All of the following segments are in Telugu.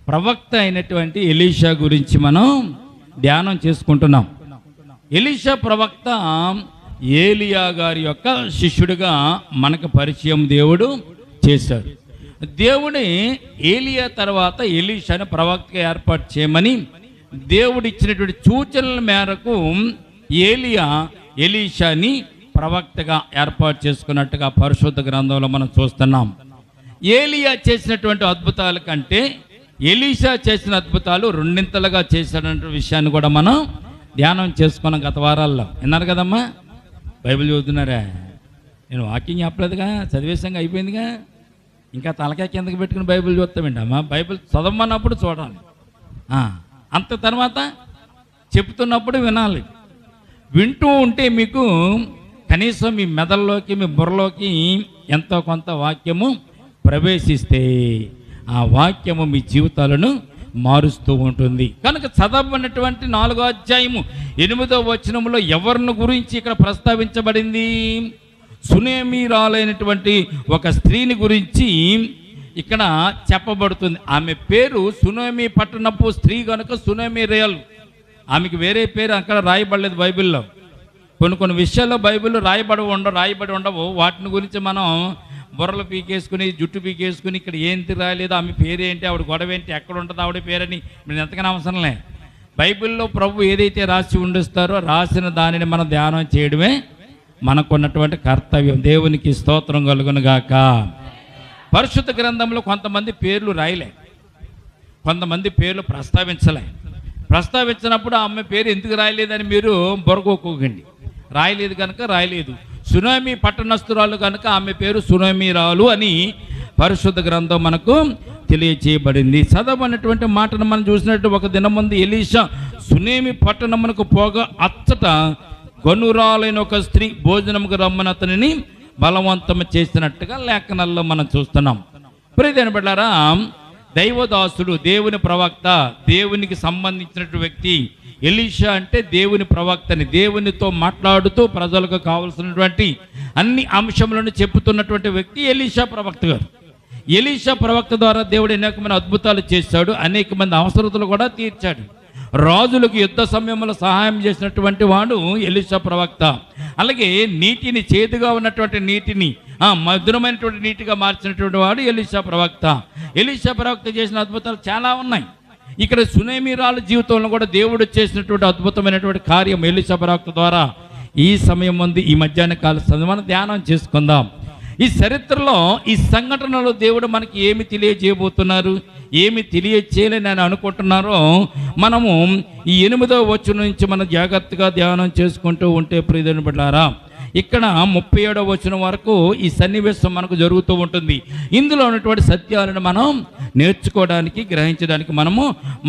ప్రవక్త అయినటువంటి ఎలీషా గురించి మనం ధ్యానం చేసుకుంటున్నాం. ఎలీషా ప్రవక్త ఏలియా గారి యొక్క శిష్యుడిగా మనకు పరిచయం దేవుడు చేశాడు. దేవుని ఏలియా తర్వాత ఎలీషాను ప్రవక్తగా ఏర్పాటు చేయమని దేవుడు ఇచ్చినటువంటి సూచనల మేరకు ఏలియా ఎలీషాని ప్రవక్తగా ఏర్పాటు చేసుకున్నట్టుగా పరిశుద్ధ గ్రంథంలో మనం చూస్తున్నాం. ఏలియా చేసినటువంటి అద్భుతాల కంటే ఎలీషా చేసిన అద్భుతాలు రెండింతలుగా చేశాడన్న విషయాన్ని కూడా మనం ధ్యానం చేసుకున్నాం గత వారాల్లో. విన్నారు కదమ్మా? బైబిల్ చదువుతున్నారా? నేను వాకింగ్ చెప్పలేదుగా, చదివేశంగా అయిపోయిందిగా. ఇంకా తలకాయ కిందకి పెట్టుకుని బైబిల్ చూస్తామండి అమ్మా. బైబిల్ చదవమన్నప్పుడు చూడాలి, అంత తర్వాత చెప్తున్నప్పుడు వినాలి. వింటూ ఉంటే మీకు కనీసం మీ మెదల్లోకి మీ బుర్రలోకి ఎంతో కొంత వాక్యము ప్రవేశిస్తే ఆ వాక్యము మీ జీవితాలను మారుస్తూ ఉంటుంది. కనుక చదవబడినటువంటి 4వ అధ్యాయము 8వ వచనములో ఎవరిని గురించి ఇక్కడ ప్రస్తావించబడింది? సునేమీరాలైనటువంటి ఒక స్త్రీని గురించి ఇక్కడ చెప్పబడుతుంది. ఆమె పేరు సునేమి పట్టణపు స్త్రీ కనుక సునేమీరాలు. ఆమెకి వేరే పేరు అక్కడ రాయబడలేదు బైబిల్లో. కొన్ని విషయాల్లో బైబిల్లో రాయబడి ఉండవు. వాటిని గురించి మనం బుర్రలు పీకేసుకుని జుట్టు పీకేసుకుని ఇక్కడ ఏంటి రాయలేదు, ఆమె పేరేంటి, ఆవిడ గొడవ ఏంటి, ఎక్కడ ఉంటుంది ఆవిడ పేరని మీరు ఎంతగానో అవసరంలే. బైబిల్లో ప్రభు ఏదైతే రాసి ఉండిస్తారో రాసిన దానిని మనం ధ్యానం చేయడమే మనకున్నటువంటి కర్తవ్యం. దేవునికి స్తోత్రం కలుగును గాక. పరిశుద్ధ గ్రంథంలో కొంతమంది పేర్లు రాయలే, కొంతమంది పేర్లు ప్రస్తావించినప్పుడు ఆమె పేరు ఎందుకు రాయలేదని మీరు బొరగొక్కోకండి. రాయలేదు కనుక రాయలేదు. సునేమి పట్టణస్థురాలు కనుక ఆమె పేరు సునేమీరాలు అని పరిశుద్ధ గ్రంథం మనకు తెలియచేయబడింది. చదవనటువంటి మాటను మనం చూసినట్టు ఒక దినం ముందు ఎలీషా సునేమి పట్టణమునకు పోగా అచ్చట గనురాలైన ఒక స్త్రీ భోజనముకు రమ్మని అతనిని బలవంతం చేసినట్టుగా లేఖనాల్లో మనం చూస్తున్నాం. ప్రియమైన బిడ్డలారా, దైవదాసుడు, దేవుని ప్రవక్త, దేవునికి సంబంధించినటువంటి వ్యక్తి ఎలీషా అంటే దేవుని ప్రవక్తని, దేవునితో మాట్లాడుతూ ప్రజలకు కావలసినటువంటి అన్ని అంశములను చెప్పుతున్నటువంటి వ్యక్తి ఎలీషా ప్రవక్త గారు. ఎలీషా ప్రవక్త ద్వారా దేవుడు అనేకమైన అద్భుతాలు చేశాడు, అనేక మంది అవసరతలు కూడా తీర్చాడు. రాజులకు యుద్ధ సమయంలో సహాయం చేసినటువంటి వాడు ఎలీషా ప్రవక్త. అలాగే నీటిని, చేదుగా ఉన్నటువంటి నీటిని మధురమైనటువంటి నీటిగా మార్చినటువంటి వాడు ఎలీషా ప్రవక్త. ఎలీషా ప్రవక్త చేసిన అద్భుతాలు చాలా ఉన్నాయి. ఇక్కడ సునేమీరాలు జీవితంలో కూడా దేవుడు చేసినటువంటి అద్భుతమైనటువంటి కార్యం ఎలీషా ప్రవక్త ద్వారా ఈ సమయం ముందు ఈ మధ్యాహ్న కాల సమయం మనం ధ్యానం చేసుకుందాం. ఈ చరిత్రలో ఈ సంఘటనలో దేవుడు మనకి ఏమి తెలియజేయబోతున్నారు, ఏమి తెలియచేయాలని నేను అనుకుంటున్నారో మనము ఈ 8వ వచనం నుంచి మనం జాగ్రత్తగా ధ్యానం చేసుకుంటూ ఉంటే ప్రియమైన బిడ్డలారా, ఇక్కడ 37వ వచనం వరకు ఈ సన్నివేశం మనకు జరుగుతూ ఉంటుంది. ఇందులో ఉన్నటువంటి సత్యాలను మనం నేర్చుకోవడానికి, గ్రహించడానికి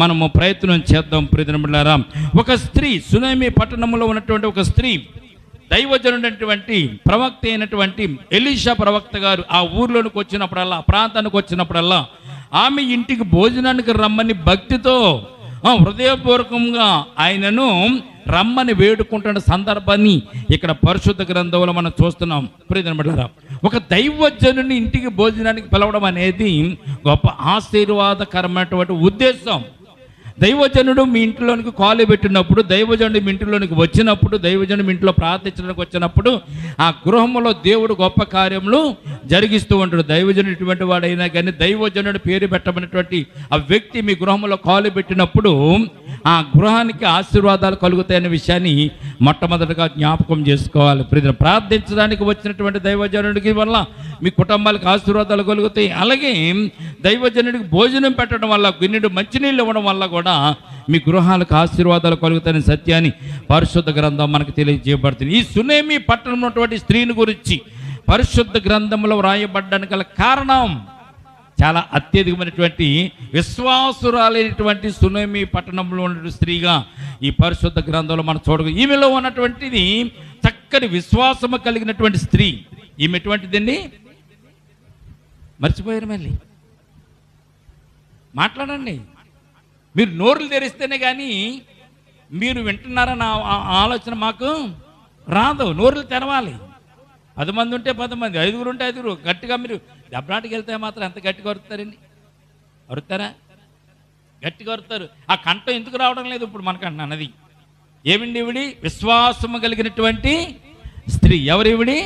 మనము ప్రయత్నం చేద్దాం. ప్రియమైన బిడ్డలారా, ఒక స్త్రీ, సునేమి పట్టణంలో ఉన్నటువంటి ఒక స్త్రీ, దైవజనుడైనటువంటి ప్రవక్త అయినటువంటి ఎలీషా ప్రవక్త గారు ఆ ఊర్లోనికి వచ్చినప్పుడల్లా, ఆ ప్రాంతానికి వచ్చినప్పుడల్లా ఆమె ఇంటికి భోజనానికి రమ్మని భక్తితో హృదయపూర్వకంగా ఆయనను రమ్మని వేడుకుంటున్న సందర్భాన్ని ఇక్కడ పరిశుద్ధ గ్రంథంలో మనం చూస్తున్నాం. ప్రియమైన బిడ్డలారా, ఒక దైవజనుని ఇంటికి భోజనానికి పిలవడం అనేది గొప్ప ఆశీర్వాదకరమైనటువంటి ఉద్దేశం. దైవజనుడు మీ ఇంట్లోనికి కాలు పెట్టినప్పుడు, దైవజనుడు మీ ఇంట్లోనికి వచ్చినప్పుడు, దైవజనుడు మీ ఇంట్లో ప్రార్థించడానికి వచ్చినప్పుడు ఆ గృహంలో దేవుడు గొప్ప కార్యములు జరిగిస్తూ ఉంటాడు. దైవజనుడు ఇటువంటి వాడైనా కానీ దైవజనుడు పేరు పెట్టబడినటువంటి ఆ వ్యక్తి మీ గృహంలో కాలు పెట్టినప్పుడు ఆ గృహానికి ఆశీర్వాదాలు కలుగుతాయనే విషయాన్ని మొట్టమొదటిగా జ్ఞాపకం చేసుకోవాలి. ప్రార్థించడానికి వచ్చినటువంటి దైవజనుడికి వల్ల మీ కుటుంబాలకు ఆశీర్వాదాలు కలుగుతాయి. అలాగే దైవజనుడికి భోజనం పెట్టడం వల్ల, గిన్నెడు మంచినీళ్ళు ఇవ్వడం వల్ల కూడా మీ గృహాలకు ఆశీర్వాదాలు కలుగుతాయనే సత్యాన్ని పరిశుద్ధ గ్రంథం మనకు తెలియజేయబడుతుంది. ఈ సునేమి పట్టణంలో ఉన్నటువంటి స్త్రీని గురించి పరిశుద్ధ గ్రంథంలో వ్రాయబడ్డానికి గల కారణం చాలా అత్యధికమైనటువంటి విశ్వాసురాలైనటువంటి సునేమి పట్టణంలో ఉన్న స్త్రీగా ఈ పరిశుద్ధ గ్రంథంలో మనం చూడగలం. ఈమెలో ఉన్నటువంటిది చక్కని విశ్వాసము కలిగినటువంటి స్త్రీ. ఈమె ఎటువంటిదండి? మర్చిపోయారు, మళ్ళీ మాట్లాడండి. మీరు నోరులు తెరిస్తేనే కానీ మీరు వింటున్నారన్న ఆలోచన మాకు రాదు. నోరులు తెరవాలి. 10 మంది ఉంటే 10 మంది, 5గురు ఉంటే 5గురు. గట్టిగా మీరు దెబ్బలాటికి వెళ్తే మాత్రం ఎంత గట్టిగా అరుస్తారండి? అరుస్తారా? గట్టిగా అరుతారు. ఆ కంఠం ఎందుకు రావడం లేదు ఇప్పుడు మనకంటున్నాను అన్నది. ఏమిండి ఇవిడి? విశ్వాసము కలిగినటువంటి స్త్రీ. ఎవరివిడి?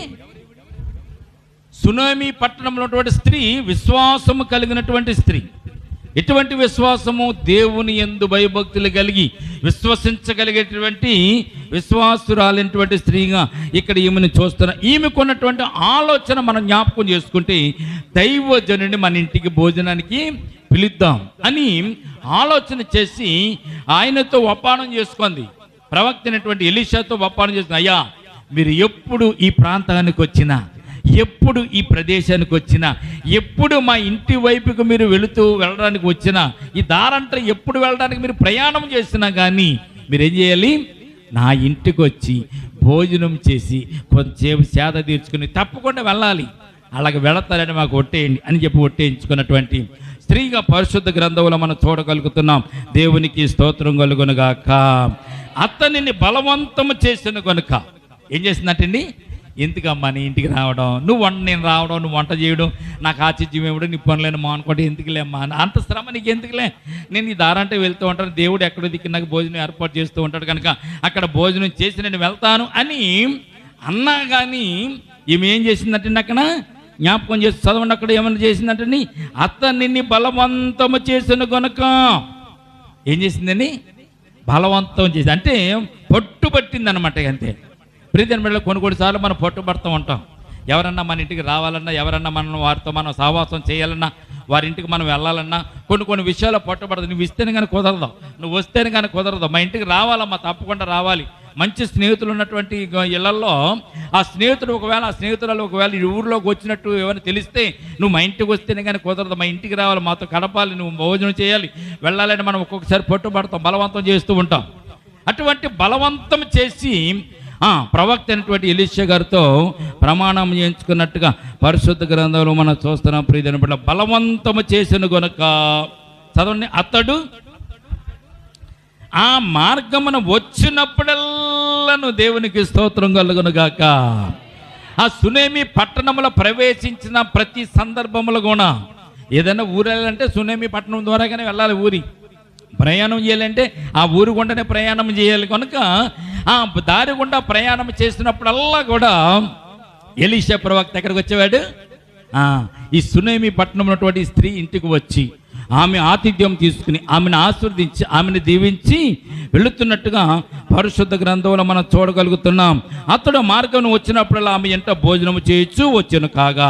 సునోమి పట్టణంలో ఉన్నటువంటి స్త్రీ విశ్వాసము కలిగినటువంటి స్త్రీ. ఎటువంటి విశ్వాసము? దేవుని యందు భయభక్తులు కలిగి విశ్వసించగలిగేటువంటి విశ్వాసురాలైనటువంటి స్త్రీగా ఇక్కడ ఈమెను చూస్తున్నా. ఈమెకున్నటువంటి ఆలోచన మనం జ్ఞాపకం చేసుకుంటే, దైవజనుడిని మన ఇంటికి భోజనానికి పిలుద్దాం అని ఆలోచన చేసి ఆయనతో ఒప్పందం చేసుకుంది. ప్రవక్త అయినటువంటి ఎలీషాతో ఒప్పందం చేసింది. అయ్యా, మీరు ఎప్పుడు ఈ ప్రాంతానికి వచ్చినా, ఎప్పుడు ఈ ప్రదేశానికి వచ్చినా, ఎప్పుడు మా ఇంటి వైపుకు మీరు వెళ్ళడానికి వచ్చినా, ఈ దారంతా ఎప్పుడు వెళ్ళడానికి మీరు ప్రయాణం చేసినా కానీ మీరేం చేయాలి? నా ఇంటికి వచ్చి భోజనం చేసి కొంచెంసేపు సేద తీర్చుకుని తప్పకుండా వెళ్ళాలి. అలాగే వెళతారని మాకు ఒట్టేయండి అని చెప్పి ఒట్టేయించుకున్నటువంటి స్త్రీగా పరిశుద్ధ గ్రంథంలో మనం చూడగలుగుతున్నాం. దేవునికి స్తోత్రం కలుగునుగాక. అతనిని బలవంతము చేసిన కనుక ఏం చేసిందంటండి? ఎందుకమ్మా నీ ఇంటికి రావడం, నేను రావడం, నువ్వు వంట చేయడం, నాకు ఆతిథ్యం ఇవ్వడం, నీ పనులేని మా అనుకోండి, ఎందుకులేమ్మా, అంత శ్రమ నీకు ఎందుకులే, నేను ఈ దారంటే వెళ్తూ ఉంటాను, దేవుడు ఎక్కడో దిక్కు నాకు భోజనం ఏర్పాటు చేస్తూ ఉంటాడు కనుక అక్కడ భోజనం చేసి నేను వెళ్తాను అని అన్నా కానీ ఈమె ఏం చేసిందంటే అక్కడ జ్ఞాపకం చేసి చదవండి. అక్కడ ఏమన్నా చేసిందంటే, అతనిని బలవంతము చేసిన కనుక ఏం చేసిందని? బలవంతం చేసి అంటే పట్టుబట్టింది అనమాట. అంతే. ప్రీతిని బిడ్డలు కొన్నిసార్లు మనం పట్టుబడుతూ ఉంటాం. ఎవరన్నా మన ఇంటికి రావాలన్నా, ఎవరన్నా వారితో మనం సహవాసం చేయాలన్నా, వారి ఇంటికి మనం వెళ్ళాలన్నా కొన్ని విషయాలు పట్టుబడదు. నువ్వు ఇస్తేనే కానీ కుదరదు, నువ్వు వస్తేనే కానీ కుదరదు, మా ఇంటికి రావాలమ్మా, తప్పకుండా రావాలి. మంచి స్నేహితులు ఉన్నటువంటి ఇళ్లలో ఆ స్నేహితుడు ఒకవేళ ఈ ఊరిలోకి వచ్చినట్టు ఏమైనా తెలిస్తే, నువ్వు మా ఇంటికి వస్తేనే కానీ కుదరదు, మా ఇంటికి రావాలి, మాతో గడపాలి, నువ్వు భోజనం చేయాలి, వెళ్ళాలని మనం ఒక్కొక్కసారి పట్టుబడతాం, బలవంతం చేస్తూ ఉంటాం. అటువంటి బలవంతం చేసి ప్రవక్త అయినటువంటి ఎలీషా గారితో ప్రమాణం చేయించుకున్నట్టుగా పరిశుద్ధ గ్రంథంలో మనం చూస్తున్నాం. ప్రియమైన బిడ్డ, బలవంతము చేసిన గనుక చదవండి. అతడు ఆ మార్గమున వచ్చినప్పుడల్లాను దేవునికి స్తోత్రం కలుగునుగాక. ఆ సునేమి పట్టణంలో ప్రవేశించిన ప్రతి సందర్భంలో కూడా ఏదైనా ఊరు వెళ్ళాలంటే సునేమి పట్టణం ద్వారాగానే వెళ్ళాలి. ఊరి ప్రయాణం చేయాలంటే ఆ ఊరు గుండానే ప్రయాణం చేయాలి. కనుక ఆ దారి గుండా ప్రయాణం చేసినప్పుడల్లా కూడా ఎలీషా ప్రవక్త ఎక్కడికి వచ్చేవాడు? ఈ సునేమి పట్టణంలో ఉన్నటువంటి స్త్రీ ఇంటికి వచ్చి ఆమె ఆతిథ్యం తీసుకుని ఆమెను ఆశీర్వదించి ఆమెను దీవించి వెళుతున్నట్టుగా పరిశుద్ధ గ్రంథంలో మనం చూడగలుగుతున్నాం. అతడు మార్గం వచ్చినప్పుడల్లా ఆమె ఎంట భోజనము చేయొచ్చు వచ్చును కాగా,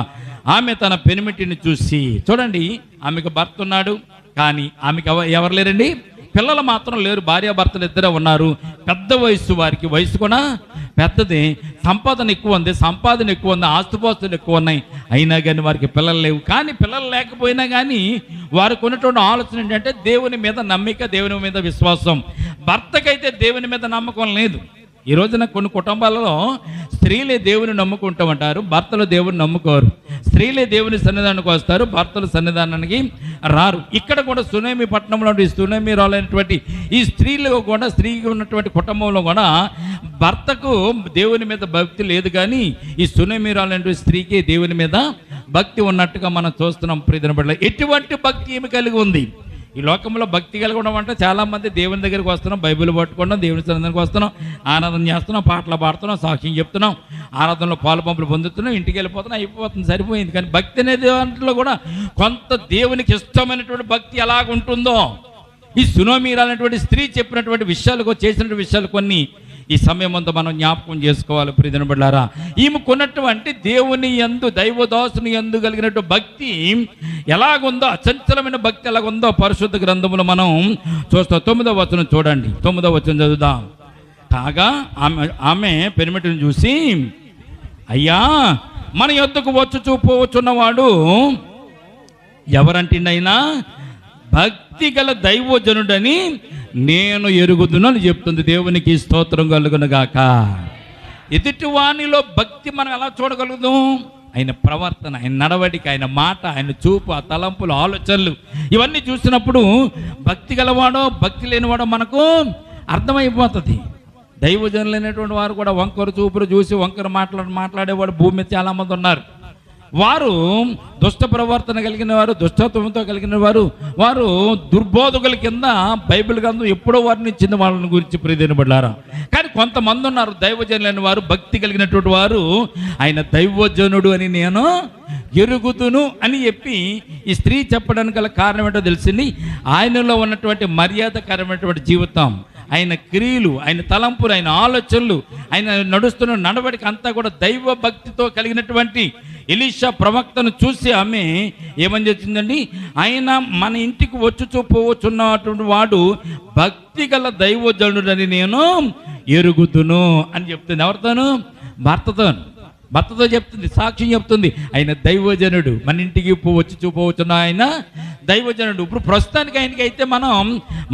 ఆమె తన పెనిమిటిని చూసి, చూడండి, ఆమెకు భర్త ఉన్నాడు కానీ ఆమెకు ఎవరు లేరండి? పిల్లలు మాత్రం లేరు. భార్యాభర్తలు ఇద్దరే ఉన్నారు. పెద్ద వయసు, వారికి వయసు కూడా పెద్దది, సంపాదన ఎక్కువ ఉంది, ఆస్తుపాస్తులు ఎక్కువ ఉన్నాయి. అయినా కానీ వారికి పిల్లలు లేవు. కానీ పిల్లలు లేకపోయినా కానీ వారికి ఉన్నటువంటి ఆలోచన ఏంటంటే దేవుని మీద నమ్మిక, దేవుని మీద విశ్వాసం. భర్తకైతే దేవుని మీద నమ్మకం లేదు. ఈ రోజున కొన్ని కుటుంబాలలో స్త్రీలే దేవుని నమ్ముకుంటామంటారు, భర్తలు దేవుని నమ్ముకోరు. స్త్రీలే దేవుని సన్నిధానానికి వస్తారు, భర్తలు సన్నిధానానికి రారు. ఇక్కడ కూడా సునేమి పట్టణంలో సునేమి రాలైనటువంటి ఈ స్త్రీలు కూడా, స్త్రీకి ఉన్నటువంటి కుటుంబంలో కూడా భర్తకు దేవుని మీద భక్తి లేదు, కానీ ఈ సునేమి రాలైనటువంటి స్త్రీకి దేవుని మీద భక్తి ఉన్నట్టుగా మనం చూస్తున్నాం. ప్రియమైన బిడ్డలు, ఎటువంటి భక్తి ఏమి కలిగి ఉంది? ఈ లోకంలో భక్తి కలగడం అంటే చాలామంది దేవుని దగ్గరికి వస్తున్నాం, బైబిల్ పట్టుకున్నాం, దేవుని సన్నిధానికి వస్తున్నాం, ఆరాధన చేస్తున్నాం, పాటలు పాడుతున్నాం, సాక్ష్యం చెప్తున్నాం, ఆరాధనలో పాలు పంపులు పొందుతున్నాం, ఇంటికి వెళ్ళిపోతున్నాం, అయిపోతుంది, సరిపోయింది. కానీ భక్తి అనే దాంట్లో కూడా కొంత దేవునికి ఇష్టమైనటువంటి భక్తి ఎలాగుంటుందో ఈ సునోమి అనేటువంటి స్త్రీ చెప్పినటువంటి విషయాలు, చేసినటువంటి విషయాలు కొన్ని ఈ సమయం అంతా మనం జ్ఞాపకం చేసుకోవాలి. ప్రియమైన బిడ్డలారా, ఈమెకున్నటువంటి దేవుని యందు, దైవదాసుని యందు కలిగినట్టు భక్తి ఎలాగుందో, అచంచలమైన భక్తి ఎలాగుందో పరిశుద్ధ గ్రంథంలో మనం చూస్తాం. 9వ వచనం చూడండి. 9వ వచనం చదువుదాం. కాగా ఆమె పెనిమిటిని చూసి, అయ్యా, మన యొద్దకు పోవచ్చున్నవాడు ఎవరంటిండైనా భక్తి గల దైవజనుడని నేను ఎరుగుదును అని చెప్తుంది. దేవునికి స్తోత్రం కలుగునుగాక. ఎదుటి వాణిలో భక్తి మనం ఎలా చూడగలుగుతాం? ఆయన ప్రవర్తన, ఆయన నడవడిక, ఆయన మాట, ఆయన చూపు, ఆ తలంపులు, ఆలోచనలు ఇవన్నీ చూసినప్పుడు భక్తి గలవాడో భక్తి లేనివాడో మనకు అర్థమైపోతుంది. దైవజనులైనటువంటి వారు కూడా వంకర చూపులు చూసి వంకర మాట్లాడేవాడు భూమి మీద చాలామంది ఉన్నారు. వారు దుష్ట ప్రవర్తన కలిగిన వారు, దుష్టత్వంతో కలిగిన వారు, వారు దుర్బోధకుల కింద బైబిల్ గ్రంథం ఎప్పుడో వర్ణించింది వాళ్ళని గురించి ప్రియదేనబడ్డారా. కానీ కొంతమంది ఉన్నారు దైవజనులైన వారు, భక్తి కలిగినటువంటి వారు, ఆయన దైవజనుడు అని నేను ఎరుగుతును అని చెప్పి ఈ స్త్రీ చెప్పడానికి గల కారణం ఏంటో తెలిసింది. ఆయనలో ఉన్నటువంటి మర్యాదకరమైనటువంటి జీవితం, ఆయన క్రియలు, ఆయన తలంపులు, ఆయన ఆలోచనలు, ఆయన నడుస్తున్న నడవడిక అంతా కూడా దైవ భక్తితో కలిగినటువంటి ఎలీషా ప్రవక్తను చూసి ఆమె ఏమని చెప్పిందండి, ఆయన మన ఇంటికి పోవచ్చున్నటువంటి వాడు భక్తి గల దైవజనుడని నేను ఎరుగుతును అని చెప్తుంది. ఎవరితోను? భర్తతో చెప్తుంది, సాక్ష్యం చెప్తుంది. ఆయన దైవజనుడు, మన ఇంటికి పోవచ్చున్న ఆయన దైవజనుడు. ఇప్పుడు ప్రస్తుతానికి ఆయనకి అయితే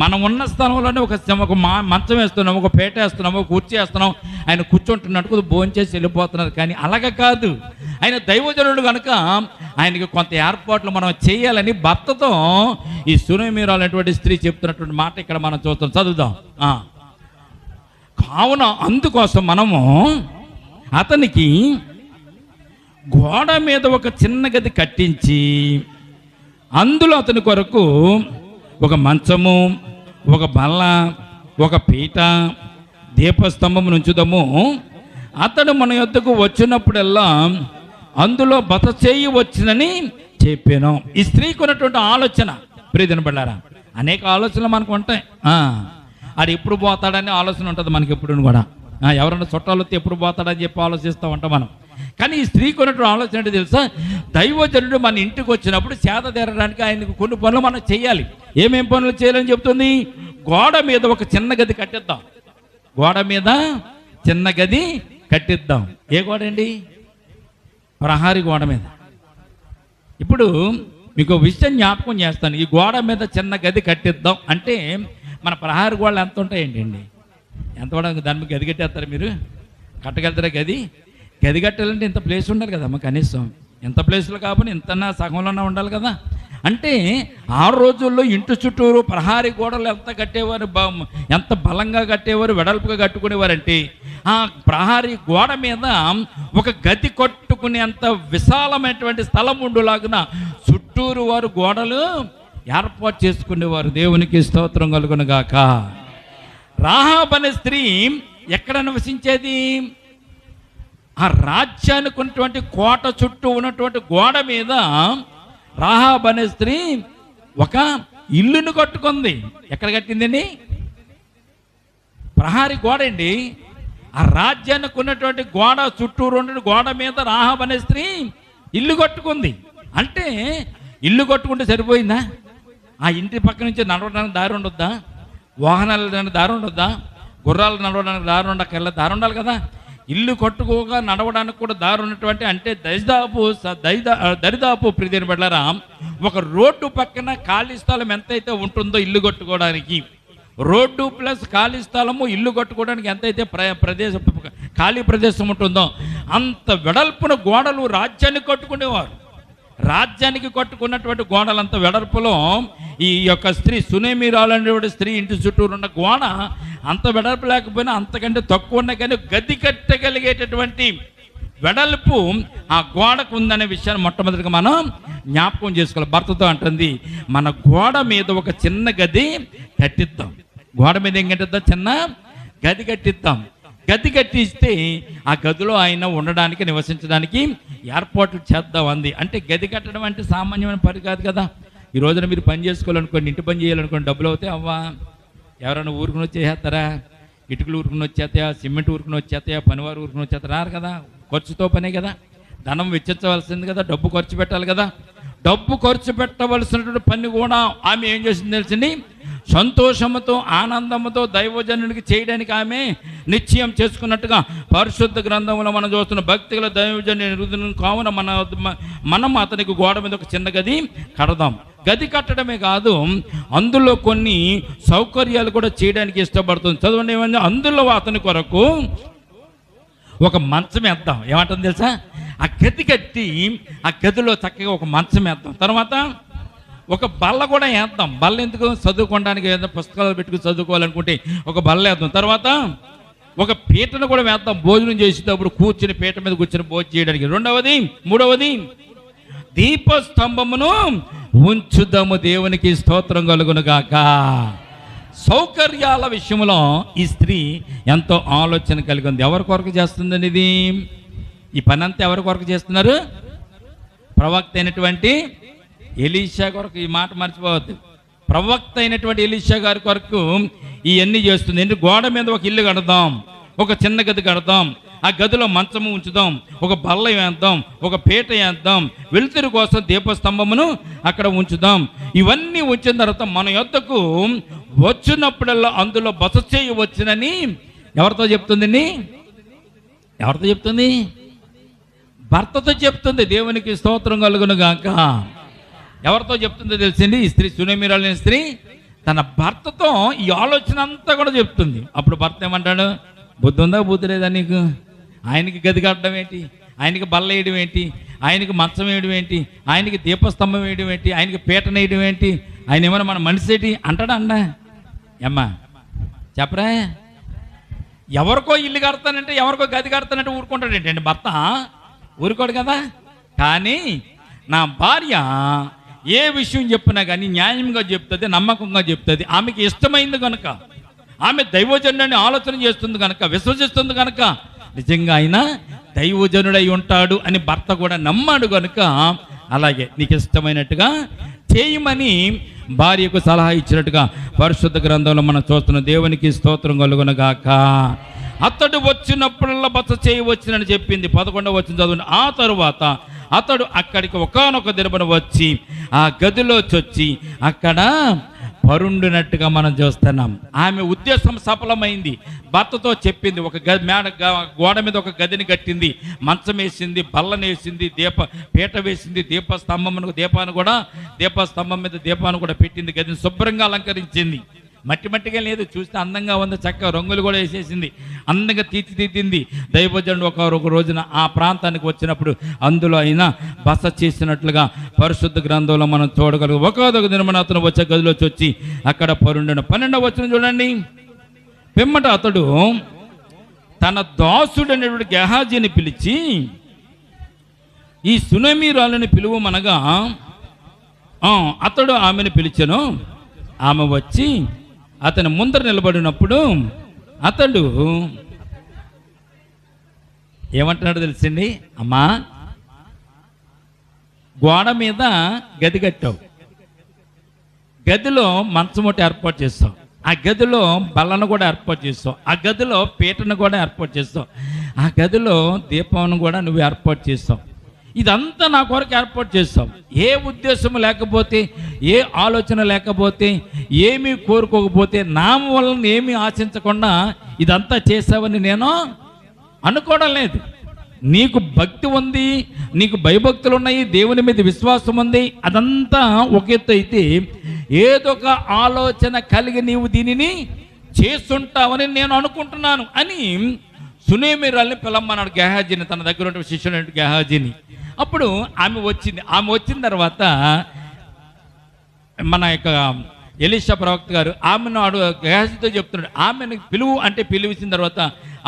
మనం ఉన్న స్థలంలోనే ఒక మంచం వేస్తున్నాం, ఒక పేట వేస్తున్నాం, ఒక కుర్చీ వేస్తున్నాం, ఆయన కూర్చుంటున్నట్టు భోంచేసి వెళ్ళిపోతున్నారు. కానీ అలాగ కాదు, ఆయన దైవజనుడు కనుక ఆయనకి కొంత ఏర్పాట్లు మనం చేయాలని భర్తతో ఈ సునేమిరాలైనటువంటి స్త్రీ చెప్తున్నటువంటి మాట ఇక్కడ మనం చూస్తాం. చదువుదాం. కావున అందుకోసం మనము అతనికి గోడ మీద ఒక చిన్న గది కట్టించి అందులో అతని కొరకు ఒక మంచము, ఒక బల్ల, ఒక పీట, దీపస్తంభం ఉంచుదాము. అతడు మన యొద్దకు వచ్చినప్పుడల్లా అందులో బస చేయవచ్చునని చెప్పాను. ఈ స్త్రీకి ఉన్నటువంటి ఆలోచన ప్రియదినబడ్డారా, అనేక ఆలోచనలు మనకు ఉంటాయి. అది ఎప్పుడు పోతాడని ఆలోచన ఉంటుంది మనకి ఎప్పుడు కూడా. ఎవరన్నా చుట్టాలు వస్తే ఎప్పుడు పోతాడని చెప్పి ఆలోచిస్తూ ఉంటాం మనం. కానీ ఈ స్త్రీకి ఉన్నటువంటి ఆలోచన అంటే తెలుసా, దైవజనుడు మన ఇంటికి వచ్చినప్పుడు సేద తీరడానికి ఆయనకు కొన్ని పనులు మనం చేయాలి. ఏమేం పనులు చేయాలని చెప్తుంది? గోడ మీద ఒక చిన్న గది కట్టిద్దాం. గోడ మీద చిన్న గది కట్టిద్దాం. ఏ గోడ అండి? ప్రహారీ గోడ మీద. ఇప్పుడు మీకు విషయం జ్ఞాపకం చేస్తాను. ఈ గోడ మీద చిన్న గది కట్టిద్దాం అంటే మన ప్రహారీ గోడలు ఎంత ఉంటాయండి అండి? ఎంత పడదు? దాని మీద గది కట్టేస్తారు మీరు? కట్టగలుగుతారా గది? గది కట్టాలంటే ఇంత ప్లేస్ ఉండాలి కదమ్మా. కనీసం ఎంత ప్లేస్లో కాబట్టి ఇంతన్నా సగంలోనే ఉండాలి కదా. అంటే ఆ రోజుల్లో ఇంటి చుట్టూరు ప్రహారీ గోడలు ఎంత కట్టేవారు, ఎంత బలంగా కట్టేవారు, వెడల్పుగా కట్టుకునేవారంటే ఆ ప్రహారీ గోడ మీద ఒక గది కట్టుకునేంత విశాలమైనటువంటి స్థలం ఉండులాగున చుట్టూరు వారు గోడలు ఏర్పాటు చేసుకునేవారు. దేవునికి స్తోత్రం కలుగును గాక. రాహాబు అనే స్త్రీ ఎక్కడ నివసించేది? ఆ రాజ్యానికి ఉన్నటువంటి కోట చుట్టూ ఉన్నటువంటి గోడ మీద రాహాబు అనే స్త్రీ ఒక ఇల్లును కట్టుకుంది. ఎక్కడ కట్టిందండి? ప్రహారీ గోడ అండి. ఆ రాజ్యానికి ఉన్నటువంటి గోడ చుట్టూరు ఉన్న గోడ మీద రాహాబు అనే స్త్రీ ఇల్లు కట్టుకుంది. అంటే ఇల్లు కట్టుకుంటే సరిపోయిందా? ఆ ఇంటి పక్క నుంచి నడవడానికి దారి ఉండొద్దా? వాహనాలు వెళ్ళడానికి దారి ఉండొద్దా? గుర్రాలు నడవడానికి దారి ఉండక్కర్లే, దారి ఉండాలి కదా. ఇల్లు కట్టుకోగా నడవడానికి కూడా దారి ఉన్నటువంటి అంటే దరిదాపు ప్రియదేని బిడ్డలారా, ఒక రోడ్డు పక్కన ఖాళీ స్థలం ఎంతైతే ఉంటుందో ఇల్లు కట్టుకోవడానికి, రోడ్డు ప్లస్ ఖాళీ స్థలము ఇల్లు కట్టుకోవడానికి ఎంతైతే ఖాళీ ప్రదేశం ఉంటుందో అంత వెడల్పున గోడలు రాజ్యానికి కట్టుకునేవారు. రాజ్యానికి కట్టుకున్నటువంటి గోడలంత వెడల్పులో ఈ యొక్క స్త్రీ సునేమిరాలనేటువంటి స్త్రీ ఇంటి చుట్టూరు ఉన్న గోడ అంత వెడల్పు లేకపోయినా అంతకంటే తక్కువ ఉన్నాయి, కానీ గది కట్టగలిగేటటువంటి వెడల్పు ఆ గోడకు ఉందనే విషయాన్ని మొట్టమొదటిగా మనం జ్ఞాపకం చేసుకోవాలి. భర్తతో అంటుంది, మన గోడ మీద ఒక చిన్న గది కట్టిద్దాం. గోడ మీద ఏం కట్టిద్దాం? చిన్న గది కట్టిద్దాం. గది కట్టిస్తే ఆ గదిలో ఆయన ఉండడానికి, నివసించడానికి ఏర్పాట్లు చేద్దాం అంది. అంటే గది కట్టడం అంటే సామాన్యమైన పని కాదు కదా. ఈ రోజున మీరు పని చేసుకోవాలనుకోండి, ఇంటి పని చేయాలనుకోండి, డబ్బులు అవుతాయి అవ్వా? ఎవరైనా ఊరుకుని వచ్చేస్తారా? ఇటుకలు ఊరుకుని వచ్చేస్తాయా? సిమెంట్ ఊరుకుని వచ్చేస్తాయా? పనివారు ఊరుకుని వచ్చేస్తారా? రారు కదా. ఖర్చుతో పనే కదా. ధనం వెచ్చించవలసింది కదా, డబ్బు ఖర్చు పెట్టాలి కదా. డబ్బు ఖర్చు పెట్టవలసినటువంటి పని కూడా ఆమె ఏం చేసింది తెలిసింది? సంతోషంతో ఆనందంతో దైవజనుడికి చేయడానికి ఆమె నిశ్చయం చేసుకున్నట్టుగా పరిశుద్ధ గ్రంథంలో మనం చూస్తున్న భక్తిగల దైవజనుడు కావున మనం అతనికి గోడ మీద ఒక చిన్న గది కడదాం. గది కట్టడమే కాదు, అందులో కొన్ని సౌకర్యాలు కూడా చేయడానికి ఇష్టపడుతుంది. చదవండి ఏమన్నా, అందులో అతని కొరకు ఒక మంచం వేద్దాం. ఏమంటుంది తెలుసా? ఆ గది కట్టి ఆ గదిలో చక్కగా ఒక మంచం వేద్దాం. తర్వాత ఒక బల్ల కూడా వేద్దాం. బల్ల ఎందుకు? చదువుకోవడానికి, ఏదైనా పుస్తకాలు పెట్టుకుని చదువుకోవాలనుకుంటే ఒక బల్ల వేద్దాం. తర్వాత ఒక పీటను కూడా వేద్దాం, భోజనం చేసేటప్పుడు కూర్చుని పీట మీద కూర్చుని భోజనం చేయడానికి. మూడవది దీపస్తంభమును ఉంచుదాము. దేవునికి స్తోత్రం కలుగును గాక. సౌకర్యాల విషయంలో ఈ స్త్రీ ఎంతో ఆలోచన కలిగి ఉంది. ఎవరి కొరకు చేస్తుందండి ఇది? ఈ పని అంతా ఎవరి కొరకు చేస్తున్నారు? ప్రవక్త అయినటువంటి ఎలీషా కొరకు. ఈ మాట మర్చిపోవద్దు. ప్రవక్త అయినటువంటి ఎలీషా గారి కొరకు ఇవన్నీ చేస్తుంది. ఎందుకు? గోడ మీద ఒక ఇల్లు కడదాం, ఒక చిన్న గది కడదాం, ఆ గదిలో మంచము ఉంచుదాం, ఒక బల్ల వేద్దాం, ఒక పీట వేద్దాం, వెలుతురు కోసం దీపస్తంభమును అక్కడ ఉంచుదాం. ఇవన్నీ ఉంచిన తర్వాత మన యొద్దకు వచ్చినప్పుడల్లా అందులో బస చేయవచ్చునని ఎవరితో చెప్తుందండి? ఎవరితో చెప్తుంది? భర్తతో చెప్తుంది. దేవునికి స్తోత్రం కలుగును గాక. ఎవరితో చెప్తుందో తెలిసింది? ఈ స్త్రీ, సునేమిరాలైన స్త్రీ తన భర్తతో ఈ ఆలోచన అంతా కూడా చెప్తుంది. అప్పుడు భర్త ఏమంటాడు? బుద్ధి ఉందా, బుద్ధి లేదా నీకు? ఆయనకి గది కట్టడం ఏంటి? ఆయనకి బల్ల వేయడం ఏంటి? ఆయనకి మంచం వేయడం ఏంటి? ఆయనకి దీపస్తంభం వేయడం ఏంటి? ఆయనకి పీటన వేయడం ఏంటి? ఆయన ఏమైనా మన మనిషి ఏంటి అంటాడా? అన్నా ఏమ్మా చెప్పరా? ఎవరికో ఇల్లు కడతానంటే, ఎవరికో గది కడతానంటే ఊరుకుంటాడు ఏంటండి భర్త? ఊరుకోడు కదా. కానీ నా భార్య ఏ విషయం చెప్పినా కానీ న్యాయంగా చెప్తుంది, నమ్మకంగా చెప్తుంది. ఆమెకి ఇష్టమైంది కనుక, ఆమె దైవజనుడని ఆలోచన చేస్తుంది కనుక, విశ్వసిస్తుంది కనుక నిజంగా ఆయన దైవజనుడై ఉంటాడు అని భర్త కూడా నమ్మాడు కనుక అలాగే నీకు ఇష్టమైనట్టుగా చేయమని భార్యకు సలహా ఇచ్చినట్టుగా పరిశుద్ధ గ్రంథంలో మనం చూస్తున్నాం. దేవునికి స్తోత్రం కలుగునగాక. అతడు వచ్చినప్పుడల్లా బస చేయవచ్చునని చెప్పింది. 11వ వచనం చదవండి. ఆ తరువాత అతడు అక్కడికి ఒకానొక దినమున వచ్చి ఆ గదిలో చొచ్చి అక్కడ పరుండినట్టుగా మనం చూస్తున్నాం. ఆమె ఉద్దేశం సఫలమైంది. భర్తతో చెప్పింది, ఒక గోడ మీద ఒక గదిని కట్టింది, మంచం వేసింది, బల్లనేసింది, పీట వేసింది, దీపాన్ని కూడా దీపస్తంభం మీద దీపాన్ని కూడా పెట్టింది, గదిని శుభ్రంగా అలంకరించింది. మట్టిగా లేదు, చూస్తే అందంగా ఉంది, చక్కగా రంగులు కూడా వేసేసింది, అందంగా తీర్చిదిద్దింది. దైవజనుడు ఒక రోజున ఆ ప్రాంతానికి వచ్చినప్పుడు అందులో అయినా బస చేసినట్లుగా పరిశుద్ధ గ్రంథంలో మనం చూడగలుగు. ఒక్కొక్క దినమున అతను వచ్చే గదిలోకి వచ్చి అక్కడ పరుండెను. 12వ వచనం చూడండి. పిమ్మట అతడు తన దాసుడైనటువంటి గెహాజీని పిలిచి, ఈ సునేమీరాలని పిలువమనగా అతడు ఆమెను పిలిచెను. ఆమె వచ్చి అతని ముందర నిలబడినప్పుడు అతడు ఏమంటున్నాడు తెలిసింది? అమ్మా, గోడ మీద గది కట్టావు, గదిలో మంచం ఒకటి ఏర్పాటు చేస్తావు, ఆ గదిలో బల్లను కూడా ఏర్పాటు చేస్తావు, ఆ గదిలో పీటను కూడా ఏర్పాటు చేస్తావు, ఆ గదిలో దీపాన్ని కూడా నువ్వు ఏర్పాటు చేస్తావు. ఇదంతా నా కొరకు ఏర్పాటు చేస్తావు. ఏ ఉద్దేశం లేకపోతే, ఏ ఆలోచన లేకపోతే, ఏమీ కోరుకోకపోతే, నా వలన ఏమీ ఆశించకుండా ఇదంతా చేసావని నేను అనుకోవడం లేదు. నీకు భక్తి ఉంది, నీకు భయభక్తులు ఉన్నాయి, దేవుని మీద విశ్వాసం ఉంది, అదంతా ఒక ఎత్తు అయితే ఏదో ఒక ఆలోచన కలిగి నీవు దీనిని చేస్తుంటావని నేను అనుకుంటున్నాను అని సునేమిరాల్ని పిలమ్మన్నాడు, గెహాజీని, తన దగ్గర ఉన్న శిష్యుడు గెహాజీని. అప్పుడు ఆమె వచ్చింది. ఆమె వచ్చిన తర్వాత మన యొక్క ఎలీషా ప్రవక్త గారు ఆమెను గెహాజీతో చెప్తున్నాడు, ఆమెను పిలువు అంటే పిలిచిన తర్వాత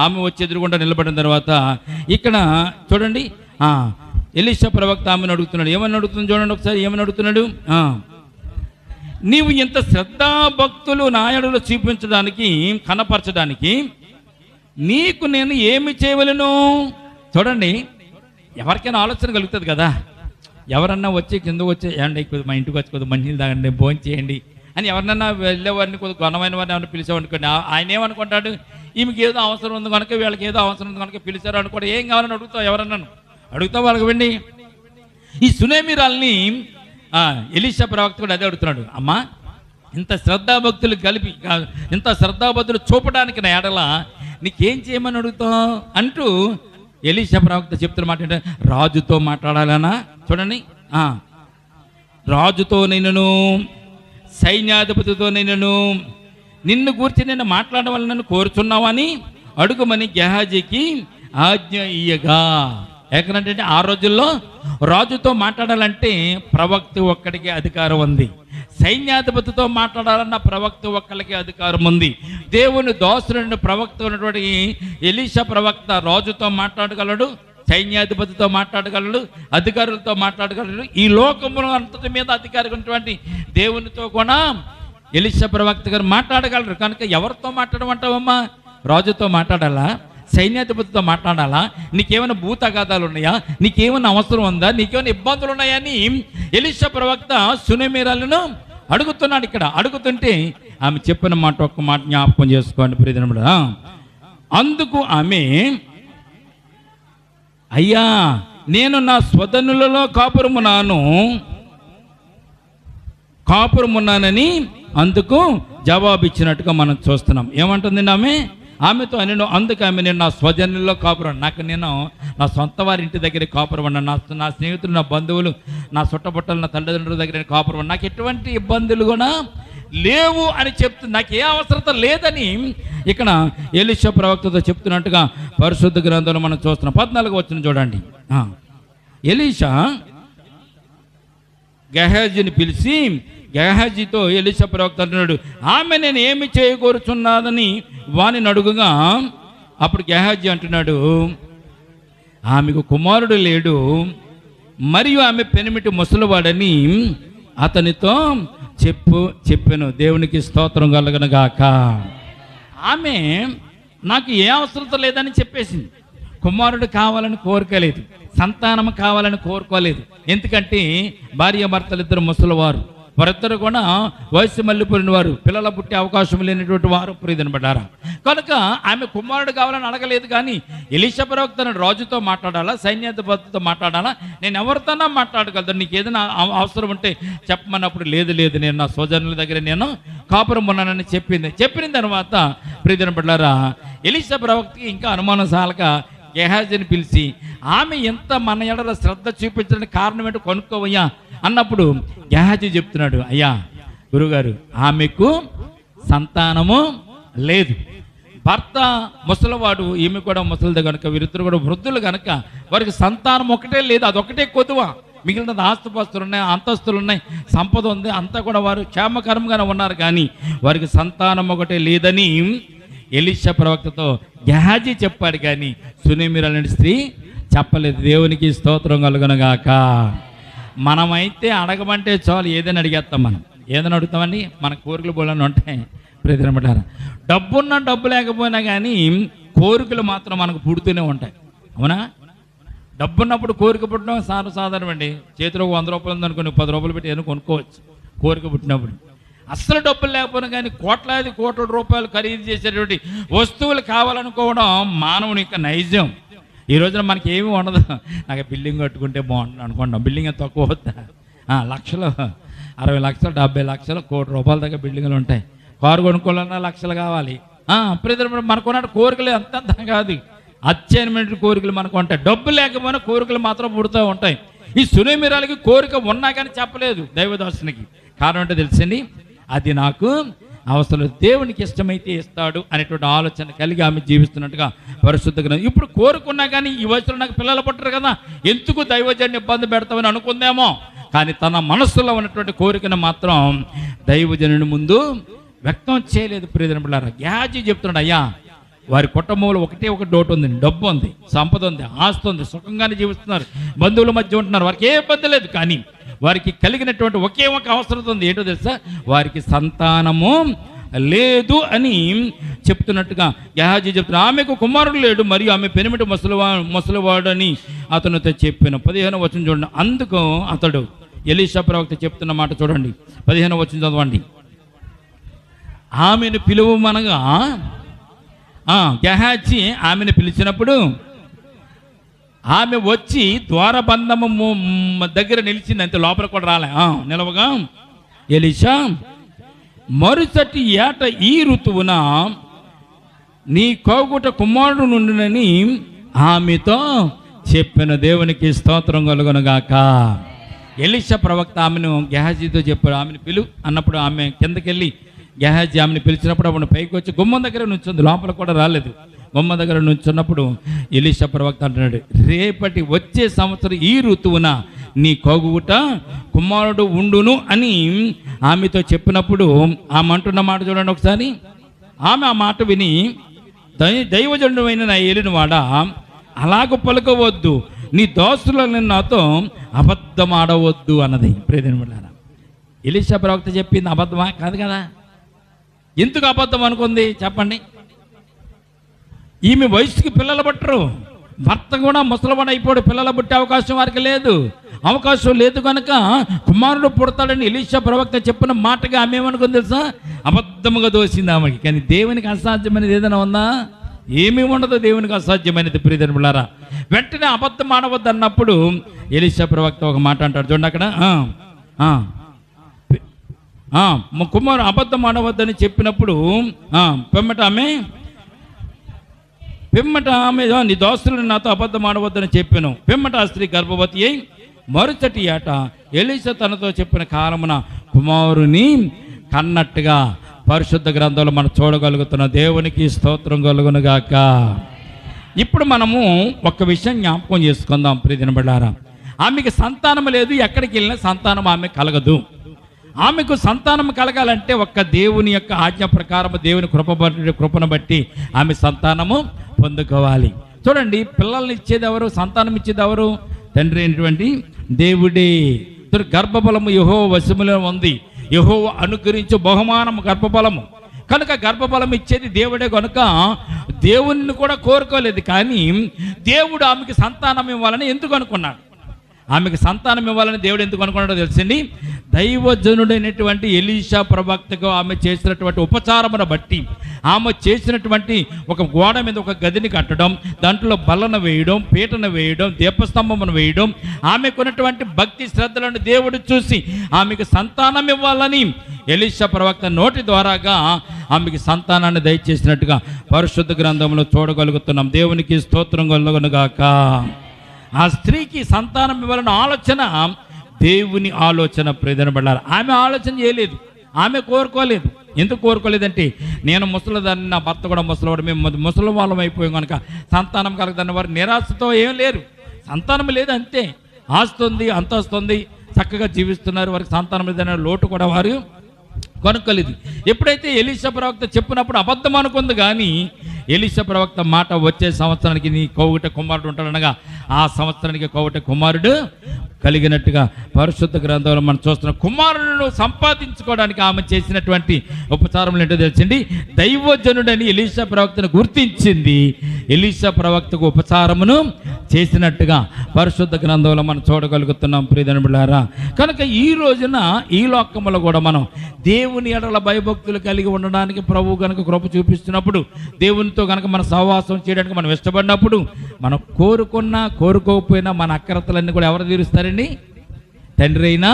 ఆమె వచ్చి ఎదురుగుండా నిలబడిన తర్వాత ఇక్కడ చూడండి, ఎలీషా ప్రవక్త ఆమెను అడుగుతున్నాడు. ఏమని అడుగుతుంది చూడండి ఒకసారి. ఏమని అడుగుతున్నాడు? నీవు ఇంత శ్రద్ధాభక్తులు నాయడులో చూపించడానికి, కనపరచడానికి నీకు నేను ఏమి చేయవలను? చూడండి, ఎవరికైనా ఆలోచన కలుగుతుంది కదా. ఎవరన్నా వచ్చి కింద వచ్చి ఏమండి మా ఇంటికి వచ్చి కొద్దిగా మంచినీళ్ళు తాగండి, భోజనం చేయండి అని ఎవరినన్నా వెళ్ళేవారిని, కొద్దిగా ఘనమైన వారిని ఎవరైనా పిలిచామనుకోండి, ఆయన ఏమనుకుంటాడు? ఈమెకి ఏదో అవసరం ఉంది కనుక, వీళ్ళకి ఏదో అవసరం ఉంది కనుక పిలిచారు అనుకోండి. ఏం కావాలని అడుగుతావు? ఎవరన్నాను అడుగుతావు వాళ్ళకి వెండి. ఈ సునేమిరాల్ని ఎలీషా ప్రవక్త కూడా అదే అడుగుతున్నాడు. అమ్మా, ఇంత శ్రద్ధాభక్తులు కలిపి, ఇంత శ్రద్ధాభక్తులు చూపడానికి నా ఎడల నీకేం చేయమని అడుగుతావు అంటూ ఎలీషా ప్రవక్త చెప్తున్న మాట ఏంటంటే, రాజుతో మాట్లాడాలనా? చూడండి, రాజుతో నేను, సైన్యాధిపతితో నేను, నిన్ను గూర్చి నేను మాట్లాడవాలని కోరుచున్నావని అడుగుమని గెహాజీకి ఆజ్ఞ ఇయ్యగా. ఎక్కడంటే ఆ రోజుల్లో రాజుతో మాట్లాడాలంటే ప్రవక్త ఒక్కడికి అధికారం ఉంది, సైన్యాధిపతితో మాట్లాడాలన్న ప్రవక్త ఒక్కరికి అధికారం ఉంది. దేవుని దాసుడు ప్రవక్త ఉన్నటువంటి ఎలీషా ప్రవక్త రాజుతో మాట్లాడగలడు, సైన్యాధిపతితో మాట్లాడగలడు, అధికారులతో మాట్లాడగలడు. ఈ లోకమును అంతటి మీద అధికారి ఉన్నటువంటి దేవునితో కూడా ఎలీషా ప్రవక్త గారు మాట్లాడగలరు. కనుక ఎవరితో మాట్లాడమంటావమ్మా? రాజుతో మాట్లాడాలా? సైన్యాధిపతితో మాట్లాడాలా? నీకేమైనా భూతగాథాలు ఉన్నాయా? నీకేమైనా అవసరం ఉందా? నీకేమైనా ఇబ్బందులు ఉన్నాయా అని ఎలీషా ప్రవక్త సునేమీరాలను అడుగుతున్నాడు. ఇక్కడ అడుగుతుంటే ఆమె చెప్పిన మాట ఒక్క మాట జ్ఞాపకం చేసుకోండి ప్రియజనుడా. అందుకు ఆమె, అయ్యా, నేను నా స్వదనులలో కాపురమున్నానని అందుకు జవాబిచ్చినట్టుగా మనం చూస్తున్నాం. ఏమంటుంది ఆమెతో నేను అందుకు ఆమె, నేను నా స్వజనుల్లో కాపురం, నేను నా సొంత వారి ఇంటి దగ్గర కాపురం ఉన్నాను, నా స్నేహితులు, నా బంధువులు, నా చుట్టపుట్టలు, నా తల్లిదండ్రుల దగ్గర కాపురం, నాకు ఎటువంటి ఇబ్బందులు కూడా లేవు అని చెప్తుంది. నాకు ఏ అవసరత లేదని ఇక్కడ ఎలీషా ప్రవక్తతో చెప్తున్నట్టుగా పరిశుద్ధ గ్రంథంలో మనం చూస్తున్నాం. 14 వచనం చూడండి. ఎలీషా గెహాజీని పిలిచి, గెహాజీతో ఎలీషా ప్రవక్త అంటున్నాడు, ఆమె నేను ఏమి చేయకూరుచున్నాదని వాని అడుగుగా, అప్పుడు గెహాజీ అంటున్నాడు, ఆమెకు కుమారుడు లేడు, మరియు ఆమె పెనిమిటి ముసలివాడని అతనితో చెప్పాను. దేవునికి స్తోత్రం కలుగునుగాక. ఆమె నాకు ఏ అవసరం లేదని చెప్పేసింది. కుమారుడు కావాలని కోరుకోలేదు, సంతానం కావాలని కోరుకోలేదు. ఎందుకంటే భార్యాభర్తలు ఇద్దరు ముసలివారు, వారిద్దరు కూడా వయసు మళ్ళీపోయిన వారు, పిల్లల పుట్టే అవకాశం లేనటువంటి వారు ప్రియదనబడ్డారా. కనుక ఆమె కుమారుడు కావాలని అడగలేదు. కానీ ఎలీషా ప్రవక్త రాజుతో మాట్లాడాలా, సైన్యాధిపతితో మాట్లాడాలా, నేను ఎవరితోనా మాట్లాడగలదు, నీకు ఏదైనా అవసరం ఉంటే చెప్పమన్నప్పుడు లేదు నేను నా సోదరుల దగ్గర నేను కాపురం ఉన్నానని చెప్పిన తర్వాత ప్రియదనబడ్డారా, ఎలీషా ప్రవక్తకి ఇంకా అనుమానం సాలక గెహాజీని పిలిచి, ఆమె ఎంత మన ఎడల శ్రద్ధ చూపించడానికి కారణం ఏంటో కొనుక్కోవయ్యా అన్నప్పుడు గెహాజీ చెప్తున్నాడు, అయ్యా గురుగారు, ఆమెకు సంతానము లేదు, భర్త ముసలివాడు, ఈమె కూడా ముసలిది కనుక, వీరిద్దరు కూడా వృద్ధులు కనుక వారికి సంతానం ఒకటే లేదు, అదొకటే కొద్దువ. మిగిలిన ఆస్తుపాస్తులు ఉన్నాయి, అంతస్తులు ఉన్నాయి, సంపద ఉంది, అంతా కూడా వారు క్షేమకరంగానే ఉన్నారు. కానీ వారికి సంతానం ఒకటే లేదని ఎలీషా ప్రవక్తతో గెహాజీ చెప్పాడు. కానీ సునేమిరాలని స్త్రీ చెప్పలేదు. దేవునికి స్తోత్రం కలుగునుగాక. మనమైతే అడగమంటే చాలు, ఏదైనా అడిగేస్తాం. మనం ఏదైనా అడుగుతామండి, మన కోరికలు బోళ్ళని ఉంటాయి ప్రియదనబడ్డారా. డబ్బున్నా డబ్బు లేకపోయినా కానీ కోరికలు మాత్రం మనకు పుడుతూనే ఉంటాయి. అవునా? డబ్బున్నప్పుడు కోరిక పుట్టడం సాధారణం అండి. చేతిలో 100 రూపాయలు ఉందనుకోండి, 10 రూపాయలు పెట్టి ఏదైనా కొనుక్కోవచ్చు కోరిక పుట్టినప్పుడు. అస్సలు డబ్బులు లేకపోయినా కానీ కోట్ల రూపాయలు ఖరీదు చేసేటువంటి వస్తువులు కావాలనుకోవడం మానవుని యొక్క నైజం. ఈ రోజున మనకి ఏమీ ఉండదు. నాకు బిల్డింగ్ కట్టుకుంటే బాగుంటుంది అనుకుంటాం. బిల్డింగ్ తక్కువ అవుతా, లక్షలు, 60 లక్షలు, 70 లక్షలు, ₹1,00,00,000 దాకా బిల్డింగ్లు ఉంటాయి. కారు కొనుక్కోవాలన్నా లక్షలు కావాలి. మనకున్న కోరికలు అంత కాదు, అత్యైనటువంటి కోరికలు మనకు ఉంటాయి. డబ్బు లేకపోయినా కోరికలు మాత్రం పుడుతూ ఉంటాయి. ఈ సునేమిరాలకి కోరిక ఉన్నా కానీ చెప్పలేదు దైవదాసునికి. కారణం అంటే తెలిసింది, అది నాకు అవసరం, దేవునికి ఇష్టమైతే ఇస్తాడు అనేటువంటి ఆలోచన కలిగి ఆమె జీవిస్తున్నట్టుగా పరిశుద్ధ గ్రంథం. ఇప్పుడు కోరుకున్నా కానీ ఈ వయసులో నాకు పిల్లలు పుట్టరు కదా, ఎందుకు దైవజాన్ని ఇబ్బంది పెడతామని అనుకుందేమో. కానీ తన మనస్సులో ఉన్నటువంటి కోరికను మాత్రం దైవజనుని ముందు వ్యక్తం చేయలేదు. ప్రియమైన పిల్లలారా, గెహాజీ చెప్తున్నాడు, అయ్యా వారి కుటుంబంలో ఒకటే ఒక డోటు ఉంది, డబ్బు ఉంది, సంపద ఉంది, ఆస్తి ఉంది, సుఖంగానే జీవిస్తున్నారు, బంధువుల మధ్య ఉంటున్నారు, వారికి ఏ ఇబ్బంది లేదు. కానీ వారికి కలిగినటువంటి ఒకే ఒక అవసరం ఉంది. ఏంటో తెలుసా? వారికి సంతానము లేదు అని చెప్తున్నట్టుగా గెహాజీ చెప్తున్నారు. ఆమెకు కుమారుడు లేడు, మరియు ఆమె పెనిమిటి ముసలివాడు అని అతనితో చెప్పాను. 15వ వచనం చూడండి. అందుకు అతడు, ఎలీషా ప్రవక్త చెప్తున్న మాట చూడండి, 15వ వచనం చదవండి. ఆమెను పిలువమనగా గెహాజీ ఆమెను పిలిచినప్పుడు ఆమె వచ్చి ద్వారబంధము దగ్గర నిలిచింది. అంతే, లోపల కూడా రాలే, నిలవగా ఎలీషా, మరుసటి ఏట ఈ ఋతువున నీ కోగుట కుమారుడు నుండినని ఆమెతో చెప్పిన. దేవునికి స్తోత్రం కలుగునుగాక. ఎలీషా ప్రవక్త ఆమెను గెహాజీతో చెప్పాడు, ఆమెను పిలు అన్నప్పుడు ఆమె కిందకెళ్ళి గెహాజీ ఆమెను పిలిచినప్పుడు ఆమెను పైకి వచ్చి గుమ్మం దగ్గర నుంచుంది, లోపల కూడా రాలేదు. గుమ్మ దగ్గర నుంచున్నప్పుడు ఎలీషా ప్రవక్త అంటున్నాడు, రేపటి వచ్చే సంవత్సరం ఈ ఋతువున నీ కోగుట కుమారుడు ఉండును అని ఆమెతో చెప్పినప్పుడు ఆమె అంటున్న మాట చూడండి ఒకసారి. ఆమె ఆ మాట విని, దైవజనుడైన నా ఏలినవాడా, అలాగ పలుకవద్దు, నీ దోస్తులను నాతో అబద్ధం ఆడవద్దు అన్నది. ప్రియదేవులారా, ఎలీషా ప్రవక్త చెప్పింది అబద్ధమా? కాదు కదా. ఎందుకు అబద్ధం అనుకుంది చెప్పండి? ఈమె వయసుకి పిల్లలు పట్టరు, భర్త కూడా ముసలివాడు అయిపోడు, పిల్లలు పుట్టే అవకాశం వారికి లేదు. అవకాశం లేదు కనుక కుమారుడు పుడతాడని ఎలీషా ప్రవక్త చెప్పిన మాటగా ఆమె ఏమనుకుంది తెలుసా? అబద్ధముగా దోసింది ఆమెకి. కానీ దేవునికి అసాధ్యమైనది ఏదైనా ఉందా? ఏమీ ఉండదు దేవునికి అసాధ్యమైనది. ప్రియదేవులారా, వెంటనే అబద్ధం ఆడవద్దు అన్నప్పుడు ఎలీషా ప్రవక్త ఒక మాట అంటాడు చూడండి అక్కడ. కుమారు అబద్ధం ఆడవద్దని చెప్పినప్పుడు పిమ్మట ఆమె నీ దోస్తులను నాతో అబద్ధం ఆడవద్దని చెప్పాను. పిమ్మట ఆ స్త్రీ గర్భవతి అయి మరుసటి ఏట ఎలీషా తనతో చెప్పిన కాలమున కుమారుని కన్నట్టుగా పరిశుద్ధ గ్రంథంలో మనం చూడగలుగుతున్న దేవునికి స్తోత్రం కలుగునుగాక. ఇప్పుడు మనము ఒక విషయం జ్ఞాపకం చేసుకుందాం ప్రియదినబడారా. ఆమెకి సంతానం లేదు, ఎక్కడికి వెళ్ళినా సంతానం ఆమె కలగదు. ఆమెకు సంతానం కలగాలంటే ఒక్క దేవుని యొక్క ఆజ్ఞ ప్రకారం దేవుని కృపను బట్టి ఆమె సంతానము పొందుకోవాలి. చూడండి, పిల్లల్ని ఇచ్చేది ఎవరు? సంతానం ఇచ్చేది ఎవరు? తండ్రి అయినటువంటి దేవుడే. గర్భఫలము యెహోవా వశములో ఉంది, యెహోవా అనుగ్రహించు బహుమానము గర్భఫలము కనుక గర్భఫలం ఇచ్చేది దేవుడే. కనుక దేవుణ్ణి కూడా కోరుకోలేదు, కానీ దేవుడు ఆమెకి సంతానం ఇవ్వాలని ఎందుకు అనుకున్నాడు? ఆమెకు సంతానం ఇవ్వాలని దేవుడు ఎందుకు అనుకున్నాడో తెలుసండి. దైవజనుడైనటువంటి ఎలీషా ప్రవక్తకు ఆమె చేసినటువంటి ఉపచారమును బట్టి, ఆమె చేసినటువంటి ఒక గోడ మీద ఒక గదిని కట్టడం, దాంట్లో బల్లను వేయడం, పీటను వేయడం, దీపస్తంభమును వేయడం, ఆమెకున్నటువంటి భక్తి శ్రద్ధలను దేవుడు చూసి ఆమెకు సంతానం ఇవ్వాలని ఎలీషా ప్రవక్త నోటి ద్వారాగా ఆమెకి సంతానాన్ని దయచేసినట్టుగా పరిశుద్ధ గ్రంథంలో చూడగలుగుతున్నాం. దేవునికి స్తోత్రం కలుగునుగాక. ఆ స్త్రీకి సంతానం ఇవ్వాలన్న ఆలోచన దేవుని ఆలోచన. ప్రియదినబడ్డారు, ఆమె ఆలోచన చేయలేదు, ఆమె కోరుకోలేదు. ఎందుకు కోరుకోలేదంటే, నేను ముసలిదాన్ని, నా భర్త కూడా ముసలివాడు, మేము ముసలి వాళ్ళం అయిపోయాం కనుక సంతానం కలగదన్న వారు నిరాశతో ఏం లేరు. సంతానం లేదు అంతే. ఆస్తుంది, అంతస్తుంది, చక్కగా జీవిస్తున్నారు, వారికి సంతానం లేదనే లోటు కూడా వారు కొనుక్కోలేదు. ఎప్పుడైతే ఎలీషా ప్రవక్త చెప్పినప్పుడు అబద్ధం అనుకుంది, కానీ ఎలీషా ప్రవక్త మాట వచ్చే సంవత్సరానికి నీ కోవుట కుమారుడు ఉంటాడనగా ఆ సంవత్సరానికి కోవుట కుమారుడు కలిగినట్టుగా పరిశుద్ధ గ్రంథంలో మనం చూస్తున్నాం. కుమారులను సంపాదించుకోవడానికి ఆమె చేసినటువంటి ఉపచారములు ఏంటో తెలిసింది. దైవజనుడని ఎలీషా ప్రవక్తను గుర్తించింది, ఎలీషా ప్రవక్తకు ఉపచారమును చేసినట్టుగా పరిశుద్ధ గ్రంథంలో మనం చూడగలుగుతున్నాం ప్రియదినబిడ్డలారా. కనుక ఈ రోజున ఈ లోకములో కూడా మనం దేవుని ఎడల భయభక్తులు కలిగి ఉండడానికి ప్రభు కనుక కృప చూపిస్తున్నప్పుడు, దేవునితో కనుక మన సహవాసం చేయడానికి మనం ఇష్టపడినప్పుడు, మనం కోరుకున్నా కోరుకోకపోయినా మన అక్రతలన్నీ కూడా ఎవరు తీరుస్తారండి? తండ్రి అయినా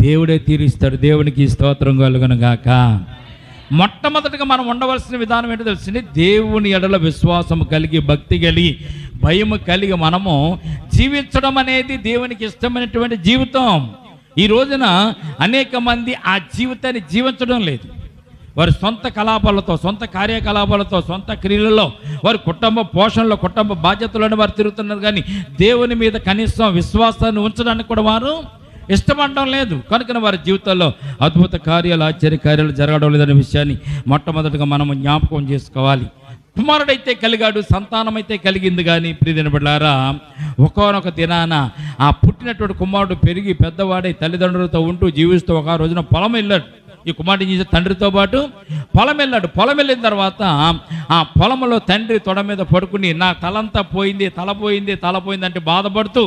దేవుడే తీరుస్తాడు. దేవునికి స్తోత్రం కలుగునుగాక. మొట్టమొదటిగా మనం ఉండవలసిన విధానం ఏంటో తెలిసింది. దేవుని ఎడల విశ్వాసం కలిగి, భక్తి కలిగి, భయం కలిగి మనము జీవించడం అనేది దేవునికి ఇష్టమైనటువంటి జీవితం. ఈ రోజున అనేక మంది ఆ జీవితాన్ని జీవించడం లేదు. వారి సొంత కలాపాలతో, సొంత కార్యకలాపాలతో, సొంత క్రియలలో, వారి కుటుంబ పోషణలో, కుటుంబ బాధ్యతలను వారు తిరుగుతున్నారు, కానీ దేవుని మీద కనీసం విశ్వాసాన్ని ఉంచడానికి కూడా వారు ఇష్టపడడం లేదు. కనుక వారి జీవితాల్లో అద్భుత కార్యాలు, ఆశ్చర్య కార్యాలు జరగడం లేదనే విషయాన్ని మొట్టమొదటిగా మనము జ్ఞాపకం చేసుకోవాలి. కుమారుడైతే కలిగాడు, సంతానమైతే కలిగింది, కానీ ప్రియదినబిడ్డలారా, ఒక్కొక్క దినాన ఆ పుట్టినటువంటి కుమారుడు పెరిగి పెద్దవాడై తల్లిదండ్రులతో ఉంటూ జీవిస్తూ ఒక రోజున పొలం వెళ్ళాడు. ఈ కుమారుడు చేసే తండ్రితో పాటు పొలం వెళ్ళాడు. పొలం వెళ్ళిన తర్వాత ఆ పొలంలో తండ్రి తొడ మీద పడుకుని, నా తలంతా పోయింది, తల పోయింది అంటే బాధపడుతూ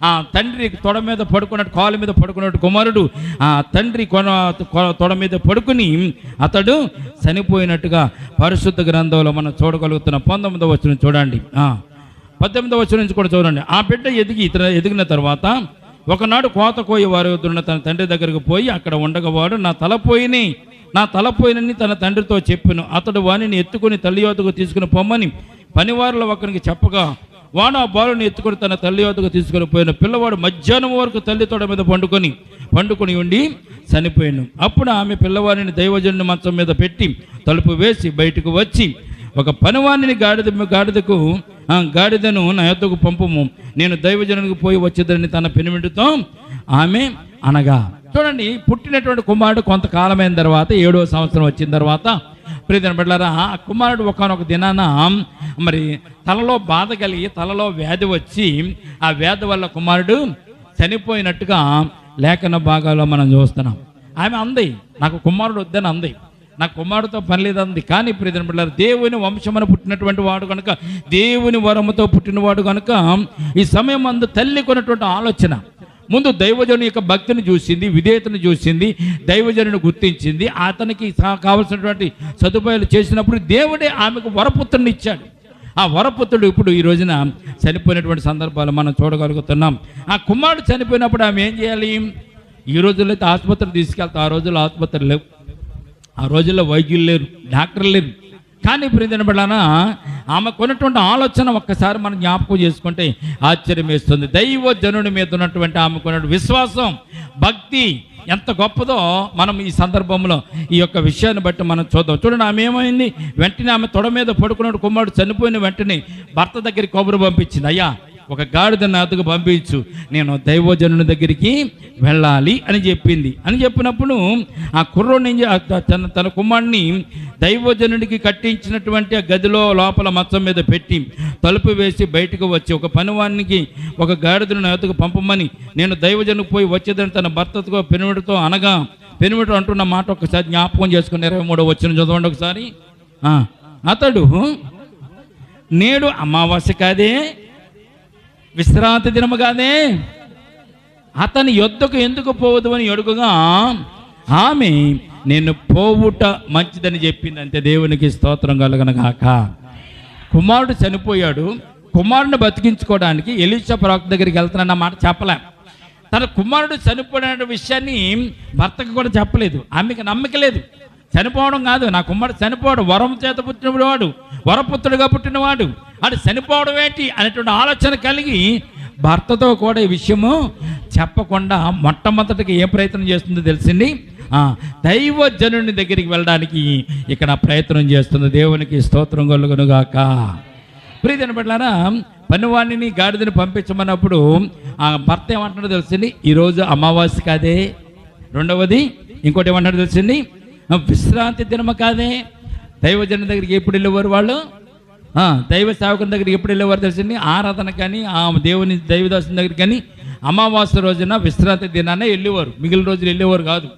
ఆ తండ్రి తొడ మీద పడుకున్నట్టు, కాలు మీద పడుకున్నట్టు కుమారుడు ఆ తండ్రి తొడ మీద పడుకుని అతడు చనిపోయినట్టుగా పరిశుద్ధ గ్రంథంలో మనం చూడగలుగుతున్నాం. 19వ వచనం చూడండి, 18వ వచనం నుంచి కూడా చూడండి. ఆ బిడ్డ ఎదిగిన తర్వాత ఒకనాడు కోత కోయేవారు ఉన్న తన తండ్రి దగ్గరకు పోయి అక్కడ ఉండగవాడు నా తల పోయినని తన తండ్రితో చెప్పాను. అతడు వానిని ఎత్తుకుని తల్లి యొద్దకు తీసుకుని పొమ్మని పనివారుల ఒకరికి చెప్పగా, వాడు ఆ బాలుని ఎత్తుకుని తన తల్లి యొద్దకు తీసుకుని పోయిన. పిల్లవాడు మధ్యాహ్నం వరకు తల్లి తొడ మీద పండుకొని ఉండి చనిపోయాను. అప్పుడు ఆమె పిల్లవాడిని దైవజనుని మంచం మీద పెట్టి తలుపు వేసి బయటకు వచ్చి, ఒక పనివాణిని గాడిదను నా యొద్దకు పంపము, నేను దైవజనునికి పోయి వచ్చేదని తన పెనిమిటితో ఆమె అనగా. చూడండి, పుట్టినటువంటి కుమారుడు కొంతకాలమైన తర్వాత 7వ సంవత్సరం వచ్చిన తర్వాత ప్రియమైన బిడ్డలారా, ఆ కుమారుడు ఒకానొక దినాన మరి తలలో బాధ కలిగి తలలో వ్యాధి వచ్చి ఆ వ్యాధి వల్ల కుమారుడు చనిపోయినట్టుగా లేఖన భాగాల్లో మనం చూస్తున్నాం. ఆమె అంది, నాకు కుమారుడు వద్దని అంది, నాకు కుమారుడితో పని లేదంది. కానీ ప్రియమైన బిడ్డలారా, దేవుని వంశమున పుట్టినటువంటి వాడు కనుక, దేవుని వరముతో పుట్టినవాడు కనుక ఈ సమయం అందు తల్లి కొన్నటువంటి ఆలోచన ముందు దైవజనుని యొక్క భక్తిని చూసింది, విధేయతను చూసింది, దైవజనుని గుర్తించింది, అతనికి కావలసినటువంటి సదుపాయాలు చేసినప్పుడు దేవుడే ఆమెకు వరపుత్రుని ఇచ్చాడు. ఆ వరపుత్రుడు ఇప్పుడు ఈ రోజున చనిపోయినటువంటి సందర్భాలు మనం చూడగలుగుతున్నాం. ఆ కుమారుడు చనిపోయినప్పుడు ఆమె ఏం చేయాలి? ఈ రోజుల్లో అయితే ఆసుపత్రికి తీసుకెళ్తాం, ఆ రోజుల్లో ఆసుపత్రి లేవు, ఆ రోజుల్లో వైద్యులు లేరు, డాక్టర్లు లేరు. కానీ ప్రియమైన బిడ్డలారా, ఆమె కొన్నటువంటి ఆలోచన ఒక్కసారి మనం జ్ఞాపకం చేసుకుంటే ఆశ్చర్యం వేస్తుంది. దైవజనుడి మీద ఉన్నటువంటి ఆమె కొన్న విశ్వాసం, భక్తి ఎంత గొప్పదో మనం ఈ సందర్భంలో ఈ యొక్క విషయాన్ని బట్టి మనం చూద్దాం. చూడండి, ఆమె ఏమైంది? వెంటనే ఆమె తొడ మీద పడుకున్నాడు కుమారుడు చనిపోయిన వెంటనే భర్త దగ్గరికి కబురు పంపించింది, అయ్యా ఒక గాడిద నాతుకు పంపించు, నేను దైవజనుని దగ్గరికి వెళ్ళాలి అని చెప్పింది. అని చెప్పినప్పుడు ఆ కుర్రోని తన కుమారుడిని దైవజనుడికి కట్టించినటువంటి ఆ గదిలో లోపల మంచం మీద పెట్టి తలుపు వేసి బయటకు వచ్చి ఒక పనివానికి ఒక గాడిదను నాతుకు పంపమని, నేను దైవజనుడికి పోయి వచ్చేదని తన భర్తతో పెనుమిడితో అనగా, పెనుమిడి అంటున్న మాట ఒకసారి జ్ఞాపకం చేసుకుని 23వ వచనం చదవండి ఒకసారి. అతడు, నేడు అమావాస్య కాదే, విశ్రాంతి దినము కాదే, అతని యొద్దకు ఎందుకు పోవద్దు అని అడుగుగా ఆమె, నేను పోవుట మంచిదని చెప్పింది. అంతే. దేవునికి స్తోత్రం కలుగునుగాక. కుమారుడు చనిపోయాడు, కుమారుడిని బతికించుకోవడానికి ఎలీషా ప్రవక్త దగ్గరికి వెళ్తానన్న మాట చెప్పలే. తన కుమారుడు చనిపోయిన విషయాన్ని భర్తకు కూడా చెప్పలేదు. ఆమెకి నమ్మక లేదు. చనిపోవడం కాదు, నా కుమారుడు చనిపోవడం, వరం చేత పుట్టినవాడు, వరపుత్రుడిగా పుట్టినవాడు, అది చనిపోవడం ఏంటి అనేటువంటి ఆలోచన కలిగి భర్తతో కూడా ఈ విషయము చెప్పకుండా మొట్టమొదటికి ఏ ప్రయత్నం చేస్తుందో తెలిసింది, దైవజనుని దగ్గరికి వెళ్ళడానికి ఇక్కడ ప్రయత్నం చేస్తుంది. దేవునికి స్తోత్రం కలుగునుగాక. ప్రియమైన బిడ్డలారా, పనివాణిని గాడిదని పంపించమన్నప్పుడు ఆ భర్త ఏమంటాడో తెలిసింది, ఈరోజు అమావాస్య కాదే, రెండవది ఇంకోటి ఏమంటాడో తెలిసింది, విశ్రాంతి దినము కాదే. దైవజనుని దగ్గరికి ఎప్పుడు వెళ్ళేవారు వాళ్ళు? దైవ సేవకుని దగ్గరికి ఎప్పుడు వెళ్ళేవారు తెలిసింది? ఆరాధన కానీ ఆ దేవుని దైవదాసుని దగ్గరికి కానీ అమావాస్య రోజున విశ్రాంతి దినానే వెళ్ళేవారు, మిగిలిన రోజులు వెళ్ళేవారు కాదు.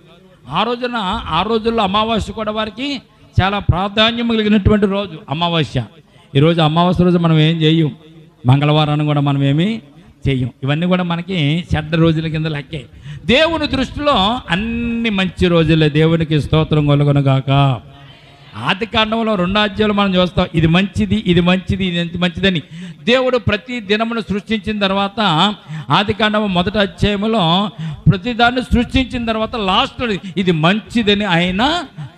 ఆ రోజుల్లో అమావాస్య కూడా వారికి చాలా ప్రాధాన్యం కలిగినటువంటి రోజు అమావాస్య. ఈరోజు అమావాస్య రోజు మనం ఏం చెయ్యం, మంగళవారాన్ని కూడా మనం ఏమీ చెయ్యం. ఇవన్నీ కూడా మనకి చెడ్డ రోజుల కింద లెక్కే. దేవుని దృష్టిలో అన్ని మంచి రోజులే. దేవునికి స్తోత్రం కలుగునుగాక. ఆది కాండంలో 2 అధ్యాయాలు మనం చూస్తాం, ఇది మంచిది, ఇది మంచిది, ఇది మంచిదని. దేవుడు ప్రతి దినమును సృష్టించిన తర్వాత ఆది కాండం 1వ అధ్యాయంలో ప్రతిదాన్ని సృష్టించిన తర్వాత లాస్ట్ ఇది మంచిదని ఆయన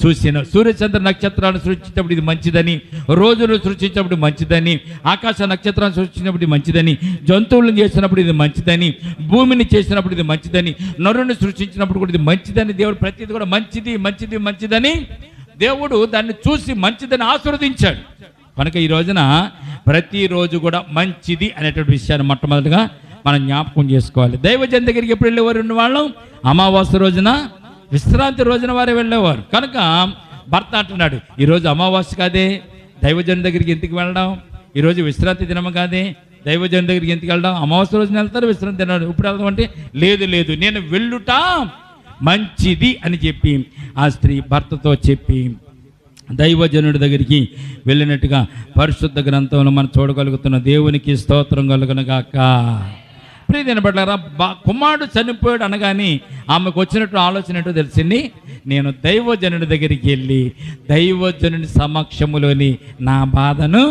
చూసిన. సూర్యచంద్ర నక్షత్రాలను సృష్టించినప్పుడు ఇది మంచిదని, రోజులు సృష్టించినప్పుడు మంచిదని, ఆకాశ నక్షత్రాన్ని సృష్టించినప్పుడు ఇది మంచిదని, జంతువులను చేసినప్పుడు ఇది మంచిదని, భూమిని చేసినప్పుడు ఇది మంచిదని, నరుని సృష్టించినప్పుడు కూడా ఇది మంచిదని. దేవుడు ప్రతిది కూడా మంచిది మంచిది మంచిదని దేవుడు దాన్ని చూసి మంచిదని ఆశీర్వదించాడు. కనుక ఈ రోజున ప్రతిరోజు కూడా మంచిది అనేటువంటి విషయాన్ని మొట్టమొదటిగా మనం జ్ఞాపకం చేసుకోవాలి. దైవజన్ దగ్గరికి ఎప్పుడు వెళ్ళేవారు ఉన్నవాళ్ళం? అమావాస్య రోజున, విశ్రాంతి రోజున వారే వెళ్ళేవారు. కనుక భర్త అంటున్నాడు, ఈరోజు అమావాస్య కాదే, దైవజన్ దగ్గరికి ఎందుకు వెళ్ళడం? ఈరోజు విశ్రాంతి దినము కాదే, దైవజన్ దగ్గరికి ఎందుకు వెళ్ళడం? అమావాస్య రోజున వెళ్తారు, విశ్రాంతి దినాడు ఇప్పుడు వెళ్దాం అంటే లేదు లేదు, నేను వెళ్ళుట మంచిది అని చెప్పి ఆ స్త్రీ భర్తతో చెప్పి దైవజనుడి దగ్గరికి వెళ్ళినట్టుగా పరిశుద్ధ గ్రంథంలో మనం చూడగలుగుతున్న. దేవునికి స్తోత్రం కలుగునుగాక. ప్రియమైన బిడ్డలారా, కుమారుడు చనిపోయాడు అనగానే ఆమెకు వచ్చినట్టు ఆలోచన ఏంటో తెలిసింది, నేను దైవజనుడి దగ్గరికి వెళ్ళి దైవజనుడి సమక్షములోని నా బాధను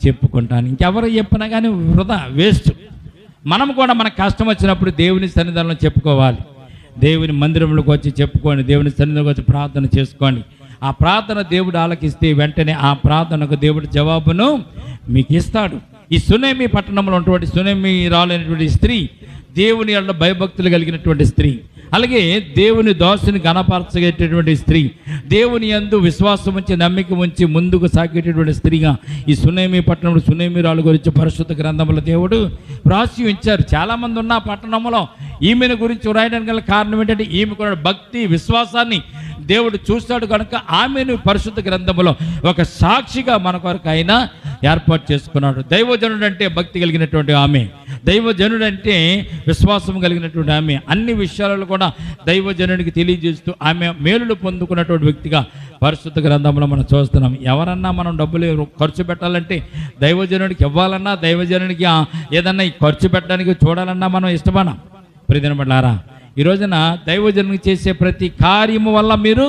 చెప్పుకుంటాను. ఇంకెవరు చెప్పినా కానీ వృధా, వేస్ట్. మనం కూడా మనకు కష్టం వచ్చినప్పుడు దేవుని సన్నిధానంలో చెప్పుకోవాలి. దేవుని మందిరంలోకి వచ్చి చెప్పుకోండి, దేవుని సన్నిధిలోకి వచ్చి ప్రార్థన చేసుకోండి. ఆ ప్రార్థన దేవుడు ఆలకిస్తే వెంటనే ఆ ప్రార్థనకు దేవుడు జవాబును మీకు ఇస్తాడు. ఈ సునేమి పట్టణంలో ఉన్నటువంటి సునేమి రాలైనటువంటి స్త్రీ దేవుని యందు భయభక్తులు కలిగినటువంటి స్త్రీ, అలాగే దేవుని దాసుని గణపరచగేటటువంటి స్త్రీ, దేవుని యందు విశ్వాసం ఉంచి నమ్మిక ఉంచి ముందుకు సాగేటటువంటి స్త్రీగా ఈ సునేమి పట్టణంలో సునేమి రాళ్ళ గురించి పరిశుద్ధ గ్రంథంలో దేవుడు రాసి ఉంచారు. చాలామంది ఉన్న పట్టణంలో ఈమెను గురించి రాయడానికి గల కారణం ఏంటంటే ఈమె కూడా భక్తి విశ్వాసాన్ని దేవుడు చూస్తాడు కనుక ఆమెను పరిశుద్ధ గ్రంథములో ఒక సాక్షిగా మన కొరకు ఆయన ఏర్పాటు చేసుకున్నాడు. దైవజనుడు అంటే భక్తి కలిగినటువంటి ఆమె, దైవజనుడు అంటే విశ్వాసం కలిగినటువంటి ఆమె, అన్ని విషయాలలో కూడా దైవజనుడికి తెలియజేస్తూ ఆమె మేలులు పొందుకున్నటువంటి వ్యక్తిగా పరిశుద్ధ గ్రంథంలో మనం చూస్తున్నాం. ఎవరన్నా మనం డబ్బులు ఖర్చు పెట్టాలంటే దైవజనుడికి ఇవ్వాలన్నా, దైవజనుడికి ఏదన్నా ఖర్చు పెట్టడానికి చూడాలన్నా మనం ఇష్టపడం. ప్రియదినబడ్లారా, ఈ రోజున దైవజనుడికి చేసే ప్రతి కార్యము వల్ల మీరు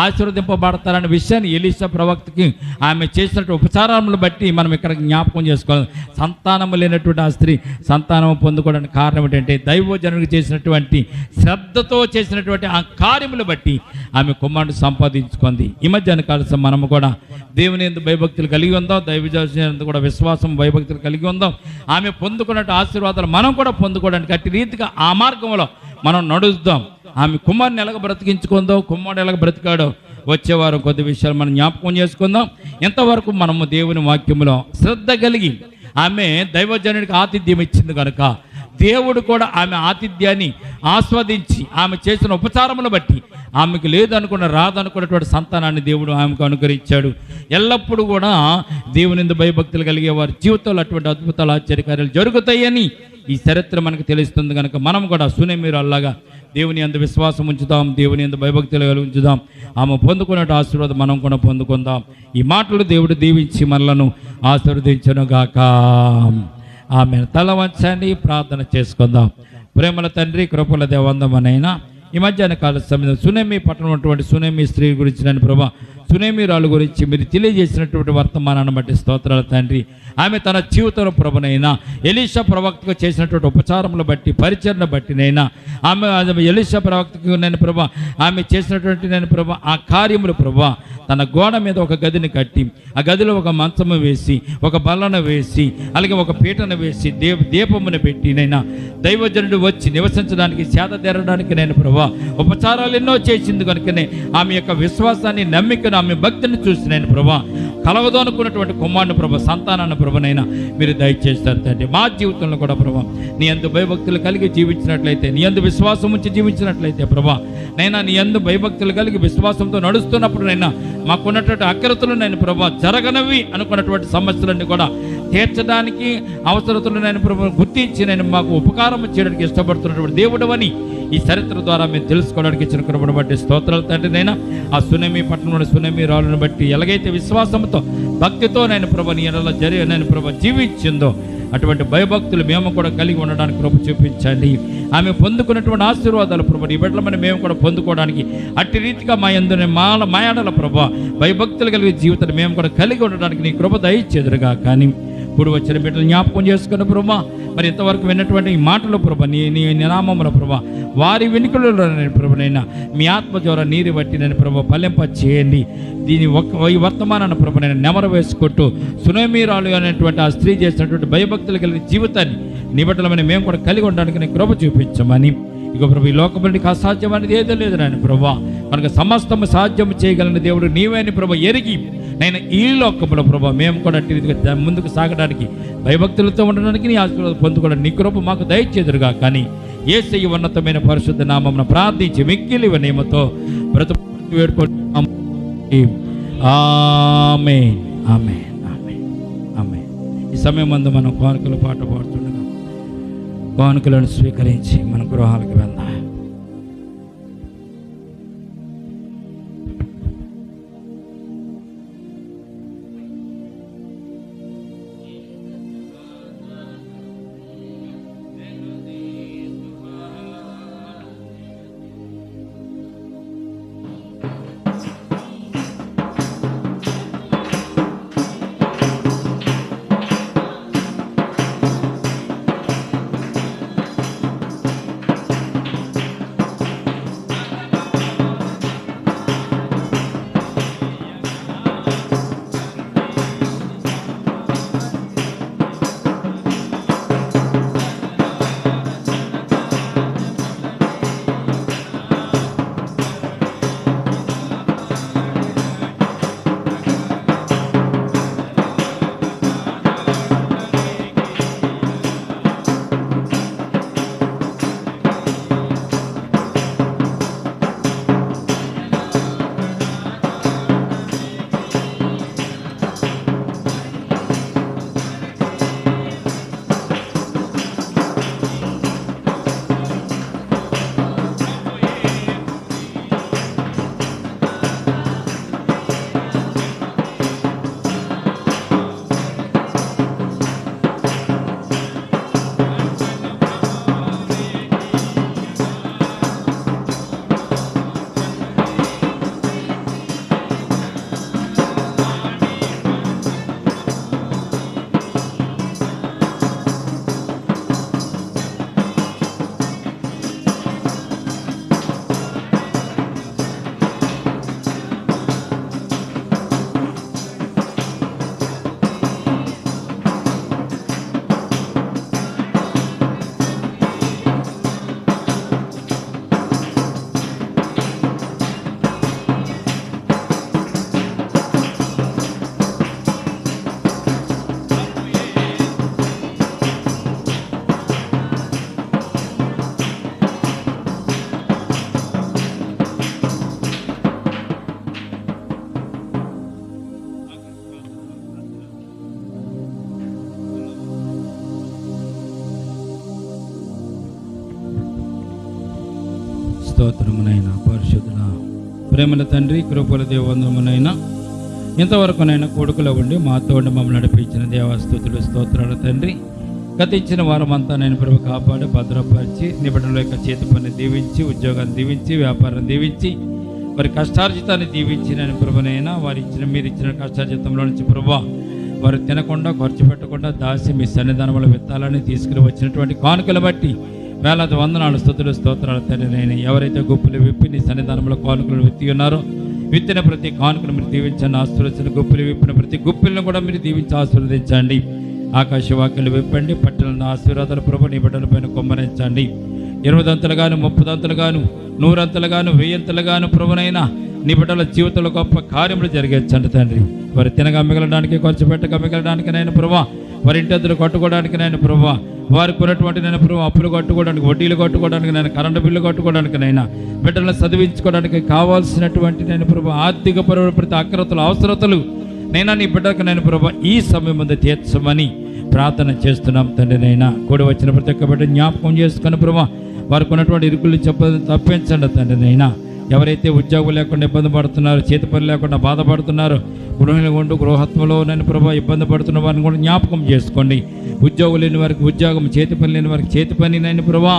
ఆశీర్వదింపబడతారనే విషయాన్ని ఎలీషా ప్రవక్తకి ఆమె చేసినటువంటి ఉపచారములు బట్టి మనం ఇక్కడ జ్ఞాపకం చేసుకోవాలి. సంతానము లేనటువంటి ఆ స్త్రీ సంతానము పొందుకోవడానికి కారణం ఏంటంటే దైవజనుడికి చేసినటువంటి శ్రద్ధతో చేసినటువంటి ఆ కార్యములు బట్టి ఆమె కుమారుడు సంపాదించుకుంది. ఈ మధ్యాహ్న కాలం మనము కూడా దేవుని యందు భయభక్తులు కలిగి ఉందాం, దైవజనుడు కూడా విశ్వాసం భయభక్తులు కలిగి ఉందాం. ఆమె పొందుకున్నట్టు ఆశీర్వాదాలు మనం కూడా పొందుకోవడానికి అట్టి రీతిగా ఆ మార్గంలో మనం నడుద్దాం. ఆమె కుమారుని ఎలాగ బ్రతికించుకుందో, కుమారుడు ఎలాగ బ్రతికాడో వచ్చేవారు కొద్ది విషయాలు మనం జ్ఞాపకం చేసుకుందాం. ఎంతవరకు మనము దేవుని వాక్యములో శ్రద్ధ కలిగి ఆమె దైవజనుడికి ఆతిథ్యం ఇచ్చింది కనుక దేవుడు కూడా ఆమె ఆతిథ్యాన్ని ఆస్వాదించి ఆమె చేసిన ఉపచారములు బట్టి ఆమెకు లేదనుకున్న రాదనుకున్నటువంటి సంతానాన్ని దేవుడు ఆమెకు అనుగ్రహించాడు. ఎల్లప్పుడూ కూడా దేవుని యందు భయభక్తులు కలిగే వారి జీవితంలో అటువంటి అద్భుతాలు ఆశ్చర్యకార్యాలు జరుగుతాయని ఈ చరిత్ర మనకు తెలుస్తుంది కనుక మనం కూడా సునేమీరు అల్లాగా దేవుని యందు విశ్వాసం ఉంచుదాం, దేవుని యందు భయభక్తులు కలిగి ఉంచుదాం. ఆమె పొందుకున్నట్టు ఆశీర్వాదం మనం కూడా పొందుకుందాం. ఈ మాటలు దేవుడు దీవించి మనలను ఆశీర్వదించును గాక. ఆమె తల వంచండి, ప్రార్థన చేసుకుందాం. ప్రేమల తండ్రి, కృపల దేవందమనైనా ఈ మధ్యాహ్న కాల సమయంలో సునేమి పట్టణం ఉన్నటువంటి సునేమి స్త్రీ గురించి నన్ను ప్రభా, సునేమిరాలు గురించి మీరు తెలియజేసినటువంటి వర్తమానాన్ని బట్టి స్తోత్రాలు తండ్రి. ఆమె తన జీవితంలో ప్రభునైనా ఎలీషా ప్రవక్తకు చేసినటువంటి ఉపచారములు బట్టి, పరిచరణ బట్టినైనా ఆమె ఎలీషా ప్రవక్తకు నేను ప్రభా ఆమె చేసినటువంటి నేను ప్రభా ఆ కార్యములు ప్రభా తన గోడ మీద ఒక గదిని కట్టి ఆ గదిలో ఒక మంచము వేసి, ఒక బల్లను వేసి, అలాగే ఒక పీటను వేసి దీపమును పెట్టి నైనా దైవజనుడు వచ్చి నివసించడానికి, సేద తీరడానికి నేను ప్రభా ఉపచారాలు ఎన్నో చేసింది కనుకనే ఆమె యొక్క విశ్వాసాన్ని, నమ్మికను, ఆమె భక్తిని చూసి నేను ప్రభా కలవదు అనుకున్నటువంటి కుమారుని ప్రభా సంతానాన్ని ప్రభునైనా మీరు దయచేస్తారు తండ్రి. మా జీవితంలో కూడా ప్రభా నీ యందు భయభక్తులు కలిగి జీవించినట్లయితే, నీ యందు విశ్వాసం ఉంచి జీవించినట్లయితే ప్రభా నైనా నీ యందు భయభక్తులు కలిగి విశ్వాసంతో నడుస్తున్నప్పుడు నైనా మాకున్నటువంటి అక్రతలు నేను ప్రభా జరగనవి అనుకున్నటువంటి సమస్యలన్నీ కూడా తీర్చడానికి, అవసరతలు నేను ప్రభు గుర్తించి నేను మాకు ఉపకారం చేయడానికి ఇష్టపడుతున్నటువంటి దేవుడు అని ఈ చరిత్ర ద్వారా మేము తెలుసుకోవడానికి ఇచ్చిన కృపను బట్టి స్తోత్రాలు తండ్రి. నైనా ఆ సునేమి పట్టణంలో సునేమిరాలను బట్టి ఎలాగైతే విశ్వాసంతో, భక్తితో నేను ప్రభు నీ ఎడల నేను ప్రభు జీవించిందో అటువంటి భయభక్తులు మేము కూడా కలిగి ఉండడానికి కృప చూపించండి. ఆమె పొందుకున్నటువంటి ఆశీర్వాదాలు ప్రభు ఈ బిడ్డలమని మేము కూడా పొందుకోవడానికి అట్టి రీతిగా మా యందు మాయాడల ప్రభు భయభక్తులు కలిగే జీవితాన్ని మేము కూడా కలిగి ఉండడానికి నీ కృప దయచేదురుగా. కానీ ఇప్పుడు వచ్చిన బిడ్డలు జ్ఞాపకం చేసుకున్న ప్రభా మరి ఇంతవరకు విన్నటువంటి ఈ మాటలు ప్రభా నీ నామముల ప్రభా వారి వెనుకలలో నేను ప్రభునైనా మీ ఆత్మ ద్వారా నీరు బట్టి నేను ప్రభా ఫలింప చేయండి. దీని ఈ వర్తమానాన్ని ప్రభు నేను నెమరు వేసుకుంటూ సునేమిరాలు అనేటువంటి ఆ స్త్రీ చేసినటువంటి భయభక్తులు కలిగిన జీవితాన్ని నిబట్టలమని మేము కూడా కలిగి ఉండడానికి నేను కృప చూపించమని. ఇక ప్రభు ఈ లోకమునికి అసాధ్యం అనేది ఏదో లేదు నాయన ప్రభా, మనకు సమస్తము సాధ్యం చేయగలిగిన దేవుడు నీవే అని ప్రభు ఎరిగి నేను ఈ లోకంలో ప్రభా మేము కూడా ముందుకు సాగడానికి, భయభక్తులతో ఉండడానికి, నీ ఆశీర్వాదం పొందుకోవడానికి నీ కృప మాకు దయచేదురుగా. కానీ యేసయ్య ఉన్నతమైన పరిశుద్ధ నామమున ప్రార్థించి మిక్కిలి వినయముతో బ్రతుకు వేడుకుంటున్నాము. ఆమేన్, ఆమేన్, ఆమేన్, ఆమేన్. ఈ సమయం ముందు మనం కానుకల పాట పాడుతుండగా కానుకలను స్వీకరించి మన గృహాలకు వెళ్దాం. స్తోత్రమునైనా పరిశుద్ధుల ప్రేమల తండ్రి కృపల దేవందమునైనా ఇంతవరకునైనా కొడుకులో ఉండి మాతో ఉండి మమ్మల్ని నడిపించిన దేవస్తుతులు స్తోత్రాలు తండ్రి. గతించిన వారమంతా నేను ప్రభు కాపాడి భద్రపరిచి నిబిడల యొక్క చేతి పని దీవించి, ఉద్యోగాన్ని దీవించి, వ్యాపారం దీవించి, వారి కష్టార్జితాన్ని దీవించి నేను ప్రభునైనా వారు మీరు ఇచ్చిన కష్టార్జితంలో నుంచి ప్రభు వారు తినకుండా ఖర్చు పెట్టకుండా దాసి మీ సన్నిధానంలో విత్తాలని తీసుకుని వచ్చినటువంటి కానుకలు బట్టి వేలాది వందనాలు స్తుతులు స్తోత్రాలు తండ్రి. నేను ఎవరైతే గుప్పులు విప్పి నీ సన్నిధానంలో కానుకలు విత్తి ఉన్నారో విత్తిన ప్రతి కానుకలు మీరు దీవించండి. ఆశీర్వదించిన గుప్పులు విప్పిన ప్రతి గుప్పిలను కూడా మీరు దీవించి ఆశీర్వదించండి. ఆకాశ వాక్యాలు విప్పండి. పట్టణంలో ఆశీర్వాదాలు ప్రభు నీ బిడ్డల పైన కొమ్మరించండి. 20 దంతలుగాను 30 దంతలుగాను 100 అంతలుగాను 1000 అంతలుగాను ప్రభునైనా నీ బిడ్డల జీవితంలో గొప్ప కార్యములు జరిగించండి తండ్రి. వారి తినగా మిగలడానికి, ఖర్చు పెట్టగా మిగలడానికి నేను ప్రభా, వారి ఇంటి కట్టుకోవడానికి నేను ప్రభా, వారికి ఉన్నటువంటి నేను ప్రభు అప్పులు కట్టుకోవడానికి, వడ్డీలు కట్టుకోవడానికి, నేను కరెంటు బిల్లు కట్టుకోవడానికి, నైనా బిడ్డలను చదివించుకోవడానికి కావాల్సినటువంటి నేను ప్రభు ఆర్థిక పరమైన ప్రతి అక్రతలు అవసరతలు నైనా నీ బిడ్డకు నేను ప్రభు ఈ సమయం ముందు తీర్చమని ప్రార్థన చేస్తున్నాం తండ్రి. నైనా కూడి వచ్చిన ప్రతి ఒక్క బిడ్డ జ్ఞాపకం చేసుకుని ప్రభు వారికి ఉన్నటువంటి ఇరుకులు తప్పించండి తండ్రి. నైనా ఎవరైతే ఉద్యోగం లేకుండా ఇబ్బంది పడుతున్నారో, చేతి పని లేకుండా బాధపడుతున్నారో, గృహిణులు ఉంటూ గృహత్వంలో నేను ప్రభు ఇబ్బంది పడుతున్న వారిని కూడా జ్ఞాపకం చేసుకోండి. ఉద్యోగం లేని వారికి ఉద్యోగం, చేతి పని లేని వారికి చేతి పని నైనా ప్రభా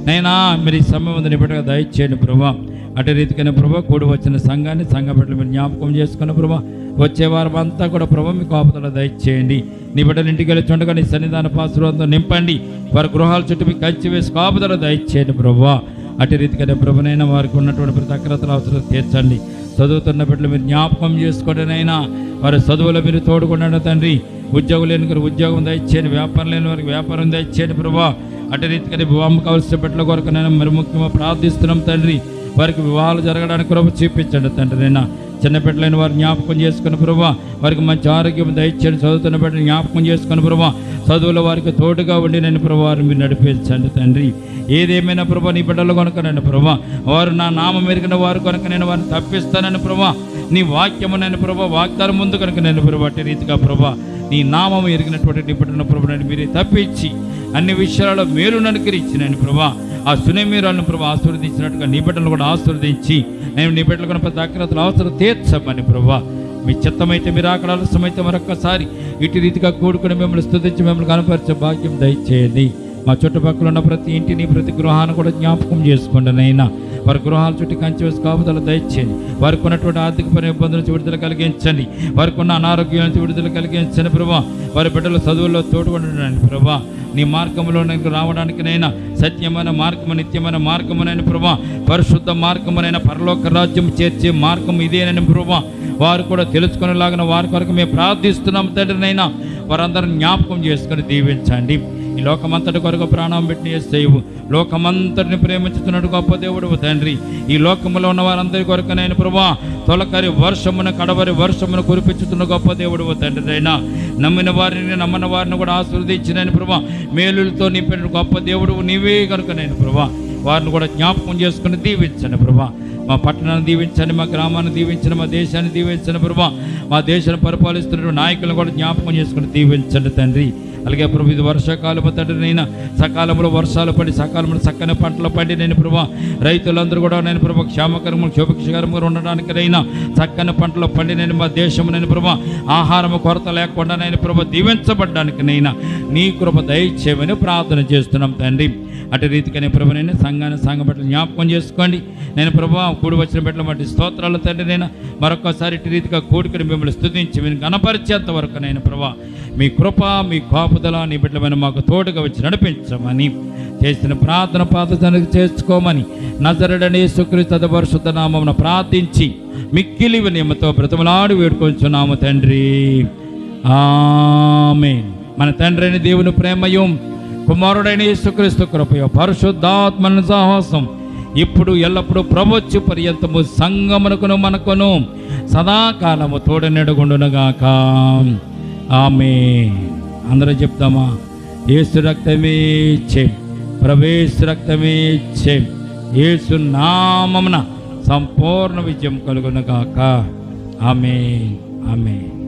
నైనా మీరు ఈ సమయం ముందు నిబిడగా దయచేయండి ప్రభా. అటు రీతికైనా ప్రభా కూడి వచ్చిన సంఘాన్ని, సంఘ బిడ్డలు మీరు జ్ఞాపకం చేసుకున్న ప్రభా వచ్చే వారం అంతా కూడా ప్రభా మీ కాపుదల దయచేయండి. నీ బిడ్డలు ఇంటికి వెళ్ళి చుండగా నీ సన్నిధాన పాశ్రవంతో నింపండి. వారి గృహాల చుట్టూ మీకు కంచి వేసి కాపుదల దయచేయండి ప్రభా. అటు రీతికైనా ప్రభునైనా వారికి ఉన్నటువంటి ప్రతి అక్రతల అవసరం తీర్చండి. చదువుతున్న బిడ్డలు మీరు జ్ఞాపకం చేసుకోవడానైనా వారి చదువులో మీరు తోడుకున్నాడు తండ్రి. ఉద్యోగం లేని వారికి ఉద్యోగం దయచేయండి, వ్యాపారం లేని వారికి వ్యాపారం దయచేయండి ప్రభా. అటు రీతికైనా వివాహం కావాల్సిన బిడ్డల కొరకునైనా మరి ముఖ్యంగా ప్రార్థిస్తున్నాం తండ్రి. వారికి వివాహాలు జరగడానికి ప్రభు చూపించండి తండ్రి. నైనా చిన్న బిడ్డలైన వారు జ్ఞాపకం చేసుకుని ప్రభా వారికి మంచి ఆరోగ్యం దయచేయండి. చదువుతున్న బిడ్డలు జ్ఞాపకం చేసుకుని ప్రభా చదువులో వారికి తోడుగా ఉండి నేను ప్రభా వారిని మీరు నడిపించండి తండ్రి. ఏదేమైనా ప్రభా నీ బిడ్డలు కనుక నేను ప్రభా వారు నా నామం ఎరిగిన వారు కనుక నేను వారిని తప్పిస్తానని ప్రభా నీ వాక్యము నేను ప్రభా వాగ్దానం ముందు కనుక నేను ప్రభా అట్టి రీతిగా ప్రభా నీ నామము ఎరిగినటువంటి నీ బిడ్డను ప్రభు నన్ను మీరే తప్పించి అన్ని విషయాలలో మేలు అనుకరించి నేను ప్రభా ఆ సునేమీరాలను ప్రభా ఆశీర్వదించినట్టుగా నీ బిడ్డలు కూడా ఆశీర్వదించి నేను నీ బిడ్డలు కూడా ప్రతి అక్రతల అవసరం తీర్చమని ప్రభా మీ చిత్తమైతే మీరు అక్కడ ఆలస్యమైతే మరొక్కసారి ఇటు రీతిగా కూడుకుని మిమ్మల్ని స్తుతించి మిమ్మల్ని కనపరిచే భాగ్యం దయచేయండి. మా చుట్టుపక్కల ఉన్న ప్రతి ఇంటిని ప్రతి గృహాన్ని కూడా జ్ఞాపకం చేసుకోండి నైనా. వారి గృహాల చుట్టూ కంచి వేసి కాపుదల దయచేయండి. వారికి ఉన్నటువంటి ఆర్థిక పని ఇబ్బందుల నుంచి విడుదల కలిగించండి. వారికి ఉన్న అనారోగ్యం నుంచి విడుదల కలిగించండి ప్రభా. వారి బిడ్డల చదువుల్లో తోడుకుండండి ప్రభా. నీ మార్గంలో నాకు రావడానికినైనా సత్యమైన మార్గము, నిత్యమైన మార్గమునైన ప్రభా, పరిశుద్ధ మార్గమునైనా పరలోక రాజ్యం చేర్చే మార్గం ఇదేనని ప్రభా వారు కూడా తెలుసుకునేలాగిన వారి కొరకు మేము ప్రార్థిస్తున్నాం తండ్రినైనా. వారందరూ జ్ఞాపకం చేసుకుని దీవించండి. ఈ లోకమంతటి కొరకు ప్రాణం పెట్టిన యేసయ్యవు, లోకమంతటిని ప్రేమించుతున్నట్టు గొప్ప దేవుడు తండ్రి. ఈ లోకంలో ఉన్న వారందరి కొరకు నేను ప్రభా తొలకరి వర్షమును కడవరి వర్షమును కురిపించుతున్న గొప్ప దేవుడు తండ్రినైనా. నమ్మిన వారిని నమ్మని వారిని కూడా ఆశీర్వదించిన ప్రభా మేలులతో నింపిన గొప్ప దేవుడు నీవే కనుక నేను ప్రభా వారిని కూడా జ్ఞాపకం చేసుకుని దీవించండి ప్రభా. మా పట్టణాన్ని దీవించండి, మా గ్రామాన్ని దీవించండి, మా దేశాన్ని దీవించండి ప్రభా. మా దేశాన్ని పరిపాలిస్తున్న నాయకులను కూడా జ్ఞాపకం చేసుకుని దీవించండి తండ్రి. అలాగే ప్రభు ఇది వర్షాకాలము తండ్రి నైనా సకాలంలో వర్షాలు పడి సకాలంలో చక్కని పంటలు పండి నేను ప్రభా రైతులందరూ కూడా నేను ప్రభా క్షేమకరము శోభక్షకరముగా ఉండడానికి నైనా చక్కని పంటలు పండి నేను మా దేశము నేను ప్రభా ఆహారము కొరత లేకుండా నేను ప్రభా దీవించబడ్డానికి నైనా నీ కృప దయచేయమని ప్రార్థన చేస్తున్నాం తండ్రి. అటు రీతిగానే ప్రభునైనా సంఘాన్ని సంఘ బిడ్డలు జ్ఞాపకం చేసుకోండి. నేను ప్రభా కూడి వచ్చిన బిడ్డల మట్టి స్తోత్రాలు తండ్రి. నేను మరొకసారి ఇటు రీతిగా కూడుకుని మిమ్మల్ని స్తుతించి మీరు కనపరిచేంత వరకు నేను ప్రభా మీ కృప మీ కాపుదల నీ బిడ్డలమైన మాకు తోడుగా వచ్చి నడిపించమని చేసిన ప్రార్థన పాదతనకు చేసుకోమని నజరుడని యేసుక్రీస్తు పరిశుద్ధ నామమున ప్రార్థించి మిక్కిలి వినయముతో బ్రతిమలాడి వేడుకొంచున్నాము తండ్రి. ఆమేన్. మన తండ్రి అయిన దేవుని ప్రేమయు కుమారుడైన యేసుక్రీస్తు కృపయు పరిశుద్ధాత్మల సహవాసం ఇప్పుడు ఎల్లప్పుడూ ప్రవొచ్చు పర్యంతము సంగమునకును మనకును సదాకాలము తోడనెడుగుండునుగాక. ఆమేన్. అందరూ చెప్తామా? యేసు రక్తమే చేం, ప్రవేశ రక్తమే చేం, యేసు నామమున సంపూర్ణ విజయం కలుగునుగాక. ఆమేన్. ఆమేన్.